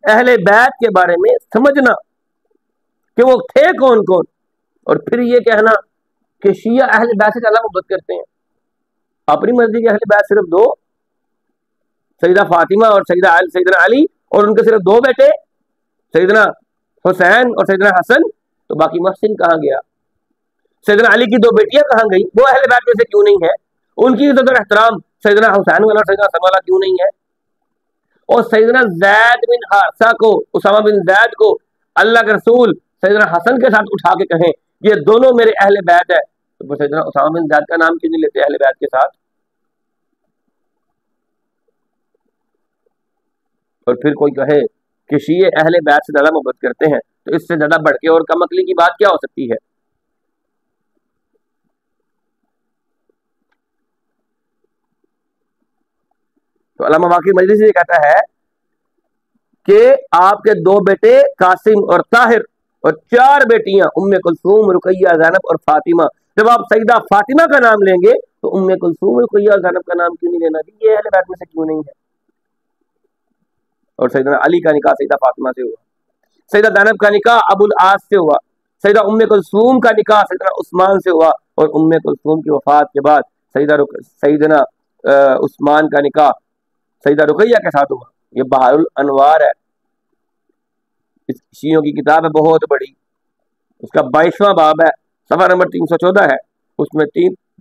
اہل بیت کے بارے میں سمجھنا کہ وہ تھے کون کون، اور پھر یہ کہنا کہ شیعہ اہل بیت سے زیادہ محبت کرتے ہیں. اپنی مرضی کے اہل بیت صرف دو، سیدہ فاطمہ اور سیدنا علی، اور ان کے صرف دو بیٹے سیدنا حسین اور سیدنا حسن، تو باقی محسن کہاں گیا؟ سیدنا علی کی دو بیٹیاں کہاں گئی؟ وہ اہل بیت میں سے کیوں نہیں ہے؟ ان کی عزت اور احترام سیدنا حسین والا سیدنا حسن والا کیوں نہیں ہے؟ اور سیدنا زید بن حارثہ کو، اسامہ بن زید کو اللہ کے رسول سیدنا حسن کے ساتھ اٹھا کے کہیں یہ دونوں میرے اہل بیت ہے، تو سیدنا اسامہ بن زید کا نام کیوں نہیں لیتے اہل بیت کے ساتھ؟ اور پھر کوئی کہے کہ شیعہ اہل بیت سے زیادہ محبت کرتے ہیں، تو اس سے زیادہ بڑھ کے اور کم عقلی کی بات کیا ہو سکتی ہے؟ تو علامہ باقر مجلسی یہ کہتا ہے کہ آپ کے دو بیٹے قاسم اور طاہر اور چار بیٹیاں ام کلثوم، رقیہ، زینب اور فاطمہ، جب آپ سیدہ فاطمہ کا نام لیں گے تو ام کلثوم، رقیہ اور زینب کا نام کیوں نہیں لینا جی؟ یہ اہل بیت میں سے کیوں نہیں ہے؟ اور سیدنا علی کا نکاح سیدہ فاطمہ سے ہوا، سیدہ زینب کا نکاح ابو العاص سے ہوا، سیدہ ام کلثوم کا نکاح سیدنا عثمان سے ہوا، اور ام کلثوم کی وفات کے بعد سیدنا عثمان کا نکاح سیدہ رقیہ کے ساتھ ہوا. یہ بہار الانوار ہے، اس شیعوں کی کتاب ہے بہت بڑی، اس کا 22واں باب ہے، صفحہ نمبر 314 ہے، اس میں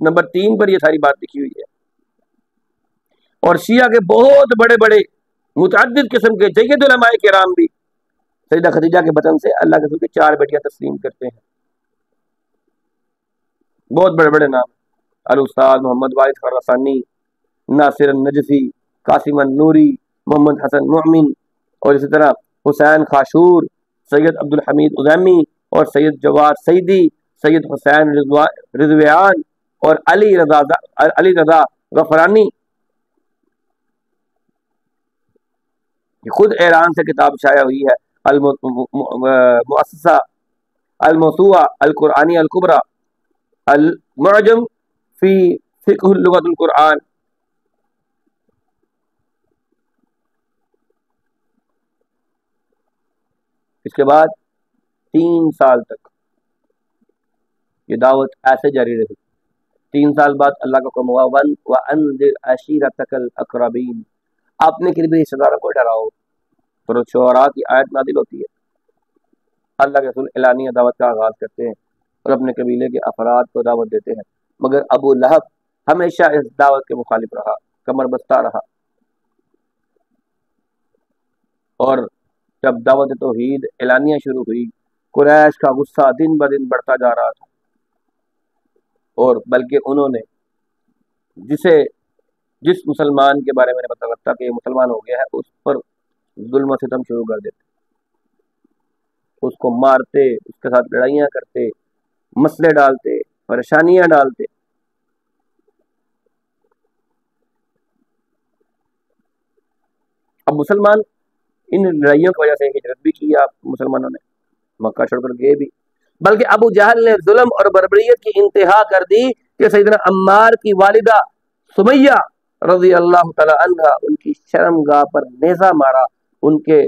نمبر 3 پر یہ ساری بات لکھی ہوئی ہے. اور شیعہ کے بہت بڑے بڑے متعدد قسم کے جید علماء کرام بھی سیدہ خدیجہ کے بطن سے اللہ کے رسول کی 4 بیٹیاں تسلیم کرتے ہیں. بہت بڑے بڑے نام، الاستاذ محمد واحد خراسانی، ناصر النجفی، قاسم النوری، محمد حسن مؤمن، اور اسی طرح حسین خاشور، سید عبد الحمید ازیمی، اور سید جواد سیدی، سید حسین رضویان، اور علی رضا غفرانی. خود ایران سے کتاب شائع ہوئی ہے، المؤسسہ الموسوعہ القرآنی الکبریٰ، المعجم فی فقہ لغت القرآن. اس کے بعد 3 سال تک یہ دعوت ایسے جاری رہی. 3 سال بعد اللہ کا حکم ہوا وَأَنذِرْ عَشِيرَتَكَ الْأَقْرَبِينَ، اپنے قریبی رشتہ داروں کو ڈراؤ. سورۃ شعراء کی آیت نازل ہوتی ہے، اللہ کے رسول اعلانیہ دعوت کا آغاز کرتے ہیں اور اپنے قبیلے کے افراد کو دعوت دیتے ہیں، مگر ابو لہب ہمیشہ اس دعوت کے مخالف رہا، کمر بستہ رہا. اور جب دعوت توحید اعلانیہ شروع ہوئی، قریش کا غصہ دن بدن بڑھتا جا رہا تھا، اور بلکہ انہوں نے جس مسلمان کے بارے میں پتہ لگتا کہ یہ مسلمان ہو گیا ہے اس پر ظلم و ستم شروع کر دیتے، اس کو مارتے، اس کے ساتھ لڑائیاں کرتے، مسئلے ڈالتے، پریشانیاں ڈالتے. اب مسلمان ان لڑائیوں کی وجہ سے ہجرت بھی کی آپ مسلمانوں نے، مکہ چھوڑ کر گئے بھی، بلکہ ابو جہل نے ظلم اور بربریت کی انتہا کر دی کہ سیدنا عمار کی والدہ سمیہ رضی اللہ تعالی عنہ ان کی شرمگاہ پر نیزہ مارا، ان کے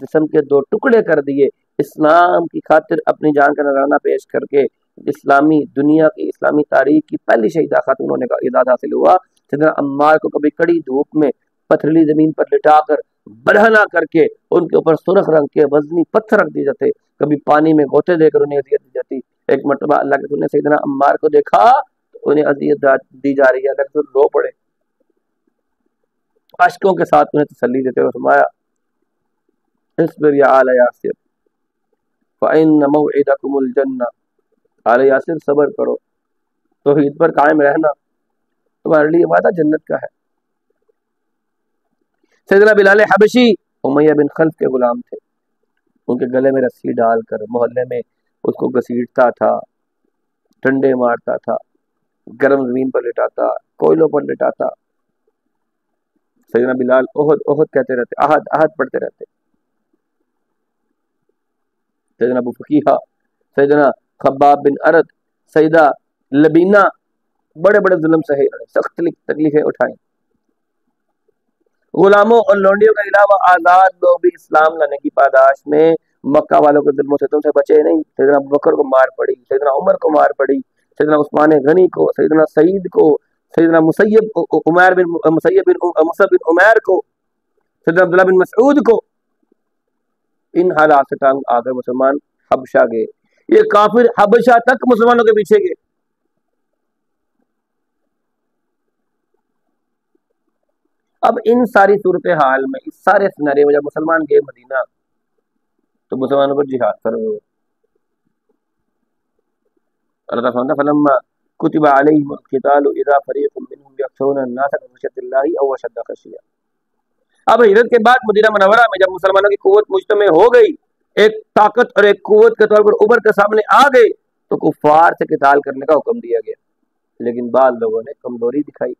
جسم کے 2 ٹکڑے کر دیے. اسلام کی خاطر اپنی جان کا نذرانہ پیش کر کے اسلامی دنیا کی، اسلامی تاریخ کی پہلی شہیدہ خاتون ہونے کا اعزاز حاصل ہوا. سیدنا عمار کو کبھی کڑی دھوپ میں پتھریلی زمین پر لٹا کر برہنہ کر کے ان کے اوپر سرخ رنگ کے وزنی پتھر رکھ دیے جاتے، کبھی پانی میں غوطے دے کر انہیں اذیت دی جاتی. ایک مرتبہ اللہ کے رسول نے سیدنا عمار کو دیکھا تو انہیں اذیت دی جا رہی ہے، اللہ کے رسول رو پڑے، اشکوں کے ساتھ انہیں تسلی دیتے ہوئے فرمایا اصبر یا آل یاسر فإن موعدکم الجنہ آل یاسر صبر کرو، توحید پر قائم رہنا، تمہارے لیے وعدہ جنت کا ہے۔ سیدنا بلال حبشی امیہ بن خلف کے غلام تھے، ان کے گلے میں رسی ڈال کر محلے میں اس کو گھسیٹتا تھا، ٹنڈے مارتا تھا، گرم زمین پر لٹاتا، کوئلوں پر لٹاتا۔ سیدنا بلال احد احد کہتے رہتے، احد احد پڑھتے رہتے۔ سیدنا ابو فقیہہ، سیدنا خباب بن ارد، سیدہ لبینہ بڑے بڑے ظلم سہے، سخت تکلیفیں اٹھائیں۔ غلاموں اور لونڈیوں کے علاوہ آزاد لوگ بھی اسلام لانے کی پاداش میں مکہ والوں کے ظلم و ستم سے بچے نہیں۔ سیدنا ابوبکر کو مار پڑی، سیدنا عمر کو مار پڑی، سیدنا عثمان غنی کو، سیدنا سعید کو، سیدنا مسیب بن عمیر کو، سیدنا عبداللہ بن مسعود کو۔ ان حالات سے تنگ آ کر مسلمان حبشہ گئے، یہ کافر حبشہ تک مسلمانوں کے پیچھے گئے۔ اب ان ساری صورتحال میں، اس سارے سنارے میں جب مسلمان گئے مدینہ تو مسلمانوں پر جہاد فرض ہو۔ اللہ تعالیٰ فرماتا ہے فلما کتب علیہم القتال اذا فریق منہم یخشون الناس کخشیۃ اللہ او اشد خشیہ۔ اب ہجرت کے بعد مدینہ منورہ میں جب مسلمانوں کی قوت مجتمع ہو گئی، ایک طاقت اور ایک قوت کے طور پر ابھر کے سامنے آ گئے، تو کفار سے قتال کرنے کا حکم دیا گیا، لیکن بعض لوگوں نے کمزوری دکھائی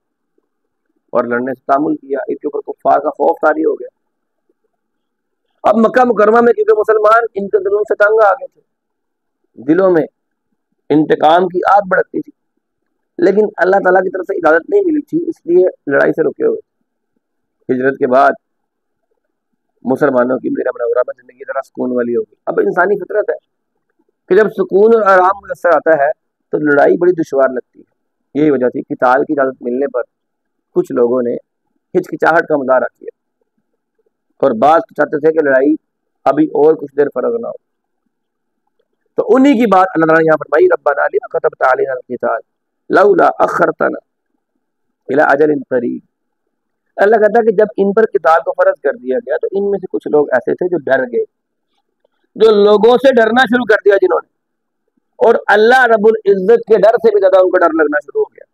اور لڑنے سے تعامل کیا، ان کے اوپر کفار کا خوف طاری ہو گیا۔ اب مکہ مکرمہ میں کیونکہ مسلمان ان کے دلوں سے تنگ آ گئے تھے، دلوں میں انتقام کی آگ بڑھتی تھی، لیکن اللہ تعالیٰ کی طرف سے اجازت نہیں ملی تھی، اس لیے لڑائی سے رکے ہوئے۔ ہجرت کے بعد مسلمانوں کی مدینہ منورہ میں زندگی ذرا سکون والی ہوگی۔ اب انسانی فطرت ہے کہ جب سکون اور آرام میسر آتا ہے تو لڑائی بڑی دشوار لگتی ہے۔ یہی وجہ تھی کہ قتال کی اجازت ملنے پر کچھ لوگوں نے ہچکچاہٹ کا مظاہرہ کیا، اور بعض چاہتے تھے کہ لڑائی ابھی اور کچھ دیر فرض نہ ہو۔ تو انہی کی بات اللہ تعالیٰ نے یہاں فرمائی ربنا لما كتبت علينا القتال لولا اخرتنا الى اجل قریب۔ اللہ کہتا ہے کہ جب ان پر قتال کو فرض کر دیا گیا تو ان میں سے کچھ لوگ ایسے تھے جو ڈر گئے، جو لوگوں سے ڈرنا شروع کر دیا جنہوں نے، اور اللہ رب العزت کے ڈر سے بھی زیادہ ان کو ڈر لگنا شروع ہو گیا۔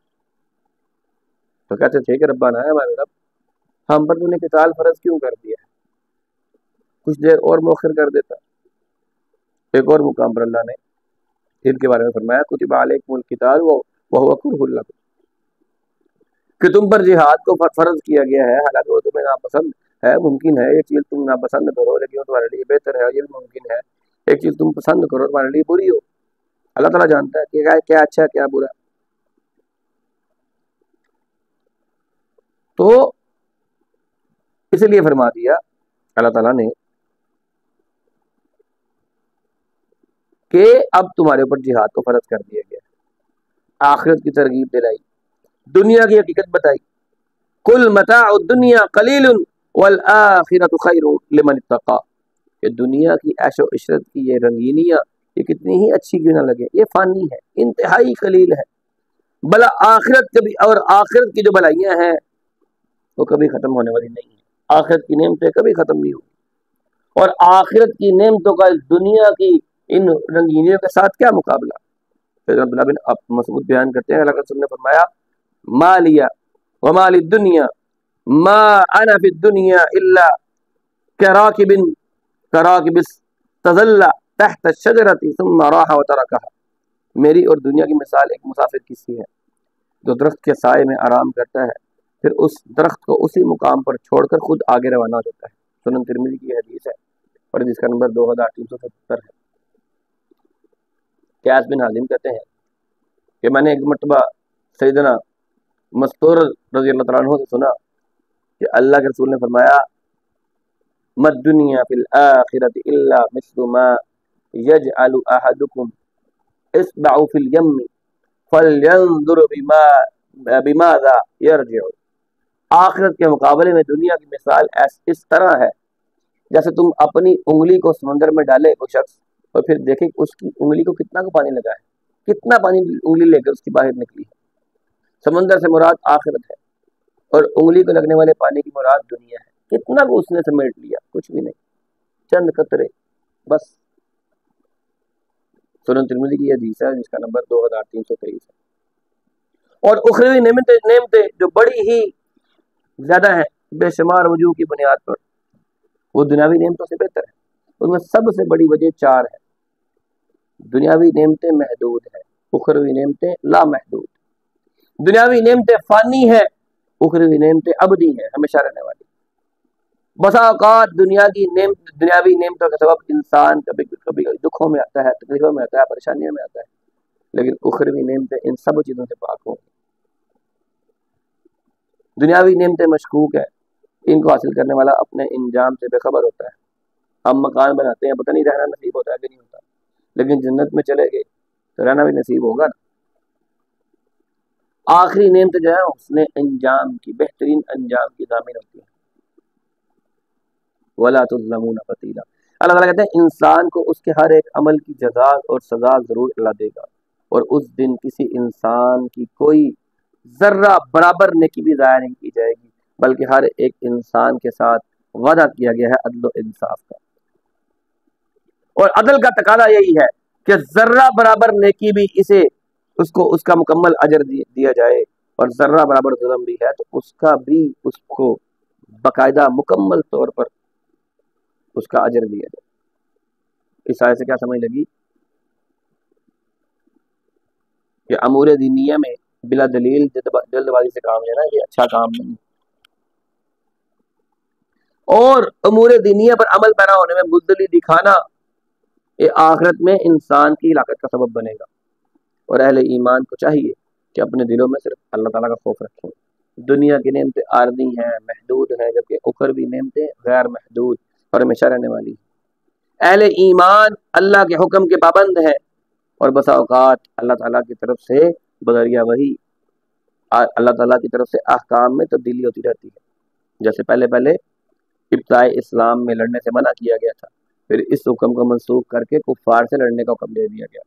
تو کہتے تھے کہ ربنا ہے ہمارے رب، ہم پر تو نے قتال فرض کیوں کر دیا ہے، کچھ دیر اور مؤخر کر دیتا۔ ایک اور مقام پر اللہ نے ان کے بارے میں فرمایا کتب علیکم القتال وهو کرہ لکم، کہ تم پر جہاد کو فرض کیا گیا ہے، حالانکہ وہ تمہیں ناپسند ہے۔ ممکن ہے ایک چیز تم ناپسند کرو لیکن وہ تمہارے لیے بہتر ہے، یہ بھی ممکن ہے ایک چیز تم پسند کرو تمہارے لیے بری ہو۔ اللہ تعالیٰ جانتا ہے کہ کیا اچھا ہے کیا برا۔ تو اس لیے فرما دیا اللہ تعالیٰ نے کہ اب تمہارے اوپر جہاد کو فرض کر دیا گیا، آخرت کی ترغیب دلائی، دنیا کی حقیقت بتائی۔ کل متاع الدنیا قلیل والآخرۃ خیر لمن اتقی، کہ دنیا کی عیش و عشرت کی یہ رنگینیاں یہ کتنی ہی اچھی کیوں نہ لگے، یہ فانی ہے، انتہائی قلیل ہے، بلا آخرت کبھی، اور آخرت کی جو بھلائیاں ہیں وہ کبھی ختم ہونے والی نہیں ہیں، آخرت کی نعمتیں کبھی ختم نہیں ہوگی، اور آخرت کی نعمتوں کا دنیا کی ان رنگینیوں کے ساتھ کیا مقابلہ۔ عبداللہ بن مسعود بیان کرتے ہیں اللہ کے رسول نے فرمایا ما لیا وما للدنیا ما انا فی الدنیا الا کراکب تظل تحت الشجرۃ ثم راح وترکها، میری اور دنیا کی مثال ایک مسافر کی سی ہے جو درخت کے سائے میں آرام کرتا ہے، پھر اس درخت کو اسی مقام پر چھوڑ کر خود آگے روانہ ہو جاتا ہے۔ سنن ترمذی کی حدیث ہے اور جس کا نمبر 2377 ہے۔ قیاس بن حازم کہتے ہیں کہ میں نے ایک مرتبہ سیدنا مستور رضی اللہ تعالیٰ عنہ سے سنا کہ اللہ کے رسول نے فرمایا مَا الدُّنْيَا فِي الْآخِرَةِ إِلَّا مِثْلُ مَا يَجْعَلُ أَحَدُكُمْ إِصْبَعَهُ فِي الْيَمِّ فَلْيَنْظُرْ بِمَاذَا يَرْجِعُ۔ آخرت کے مقابلے میں دنیا کی مثال اس طرح ہے جیسے تم اپنی انگلی کو سمندر میں ڈالے کوئی شخص اور پھر دیکھیں اس کی انگلی کو کتنا کو پانی لگا ہے، کتنا پانی انگلی لے کر اس کی باہر نکلی ہے۔ سمندر سے مراد آخرت ہے اور انگلی کو لگنے والے پانی کی مراد دنیا ہے، کتنا کو اس نے سمیٹ لیا، کچھ بھی نہیں، چند قطرے بس۔ سنن ترمذی کی حدیث ہے جس کا نمبر 2323 ہے. اور اخروی نعمتیں جو بڑی ہی زیادہ ہیں بے شمار وجوہ کی بنیاد پر، وہ دنیاوی نعمتوں سے بہتر ہے. ان میں سب سے بڑی وجہ 4 ہے. دنیاوی نعمتیں محدود ہیں، اخروی نعمتیں لامحدود. دنیاوی نعمتیں فانی ہیں، اخروی نعمتیں ابدی ہیں، ہمیشہ رہنے والی. بسا اوقات دنیاوی نعمتوں کا سبب انسان کبھی دکھوں میں آتا ہے، تکلیفوں میں آتا ہے، پریشانیوں میں آتا ہے، لیکن اخروی نعمتیں ان سب چیزوں سے پاک ہوں. دنیاوی نعمتیں مشکوک ہے، ان کو حاصل کرنے والا اپنے انجام سے بے خبر ہوتا ہے. ہم مکان بناتے ہیں، پتہ نہیں رہنا نصیب ہوتا ہے کہ نہیں ہوتا، لیکن جنت میں چلے گئے تو رہنا بھی نصیب ہوگا نا. آخری نعمت جو ہے اس نے انجام کی، بہترین انجام کی ضامن ہوتی ہے. وَلَا تُظْلَمُونَ فَتِيلًا. اللہ تعالیٰ کہتے ہیں انسان کو اس کے ہر ایک عمل کی جزا اور سزا ضرور اللہ دے گا، اور اس دن کسی انسان کی کوئی ذرہ برابر نیکی بھی ضائع نہیں کی جائے گی، بلکہ ہر ایک انسان کے ساتھ وعدہ کیا گیا ہے عدل و انصاف کا. اور عدل کا تقاضا یہی ہے کہ ذرہ برابر نیکی بھی اس کا مکمل اجر دیا جائے، اور ذرہ برابر ظلم بھی ہے تو اس کا بھی اس کو باقاعدہ مکمل طور پر اس کا اجر دیا جائے. اس آیت سے کیا سمجھ لگی کہ امور دینیہ میں بلا دلیل جلد بازی سے کام لینا یہ اچھا کام نہیں، اور امور دینیہ پر عمل پیرا ہونے میں بزدلی دکھانا یہ آخرت میں انسان کی ہلاکت کا سبب بنے گا. اور اہل ایمان کو چاہیے کہ اپنے دلوں میں صرف اللہ تعالیٰ کا خوف رکھیں. دنیا کی نعمتیں عارضی ہیں، محدود ہیں، جبکہ اخروی نعمتیں غیر محدود اور ہمیشہ رہنے والی ہیں. اہل ایمان اللہ کے حکم کے پابند ہیں، اور بسا اوقات اللہ تعالیٰ کی طرف سے بذریعہ وحی اللہ تعالیٰ کی طرف سے احکام میں تبدیلی ہوتی رہتی ہے. جیسے پہلے ابتدائی اسلام میں لڑنے سے منع کیا گیا تھا، پھر اس حکم کو منسوخ کر کے کفار سے لڑنے کا حکم دے دیا گیا،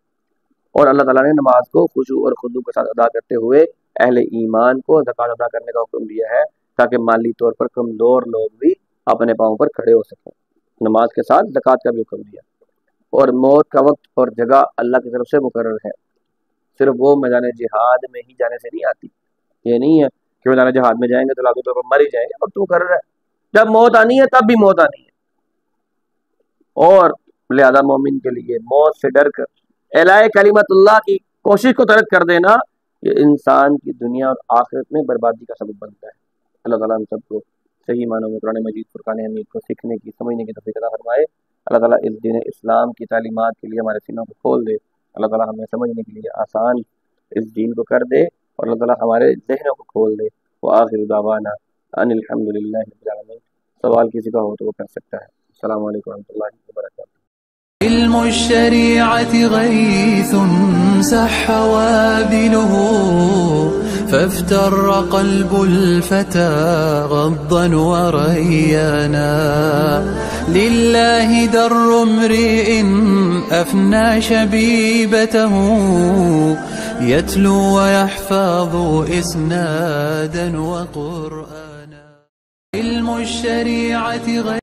اور اللہ تعالیٰ نے نماز کو خشوع اور خضوع کے ساتھ ادا کرتے ہوئے اہل ایمان کو زکوٰۃ ادا کرنے کا حکم دیا ہے تاکہ مالی طور پر کمزور لوگ بھی اپنے پاؤں پر کھڑے ہو سکیں. نماز کے ساتھ زکوٰۃ کا بھی حکم دیا. اور موت کا وقت اور جگہ اللہ کی طرف سے مقرر ہے، صرف وہ میدان جہاد میں ہی جانے سے نہیں آتی. یہ نہیں ہے کہ میدان جہاد میں جائیں گے تو لازمی طور پر مر ہی جائیں گے، وقت مقرر ہے. جب موت آنی ہے تب بھی موت آنی ہے. اور لہذا مومن کے لیے موت سے ڈر کر اعلاء کلمت اللہ کی کوشش کو ترک کر دینا یہ انسان کی دنیا اور آخرت میں بربادی کا سبب بنتا ہے. اللہ تعالیٰ ہم سب کو صحیح معنوں میں قرآن مجید فرقان حمید کو سیکھنے کی، سمجھنے کی توفیق عطا فرمائے. اللہ تعالیٰ اس دین اسلام کی تعلیمات کے لیے ہمارے سینوں کو کھول دے. اللہ تعالیٰ ہمیں سمجھنے کے لیے آسان اس دین کو کر دے، اور اللہ تعالیٰ ہمارے ذہنوں کو کھول دے. وآخر دعوانا ان الحمدللہ رب العالمین. سوال کسی کا ہو تو وہ کر سکتا ہے. السلام علیکم ورحمۃ اللہ وبرکاتہ. علم الشريعة غيث سح وابله فافتر قلب الفتى غضا وريانا لله در امرئ أفنى شبيبته يتلو ويحفظ إسنادا وقرآنا. علم الشريعة غيث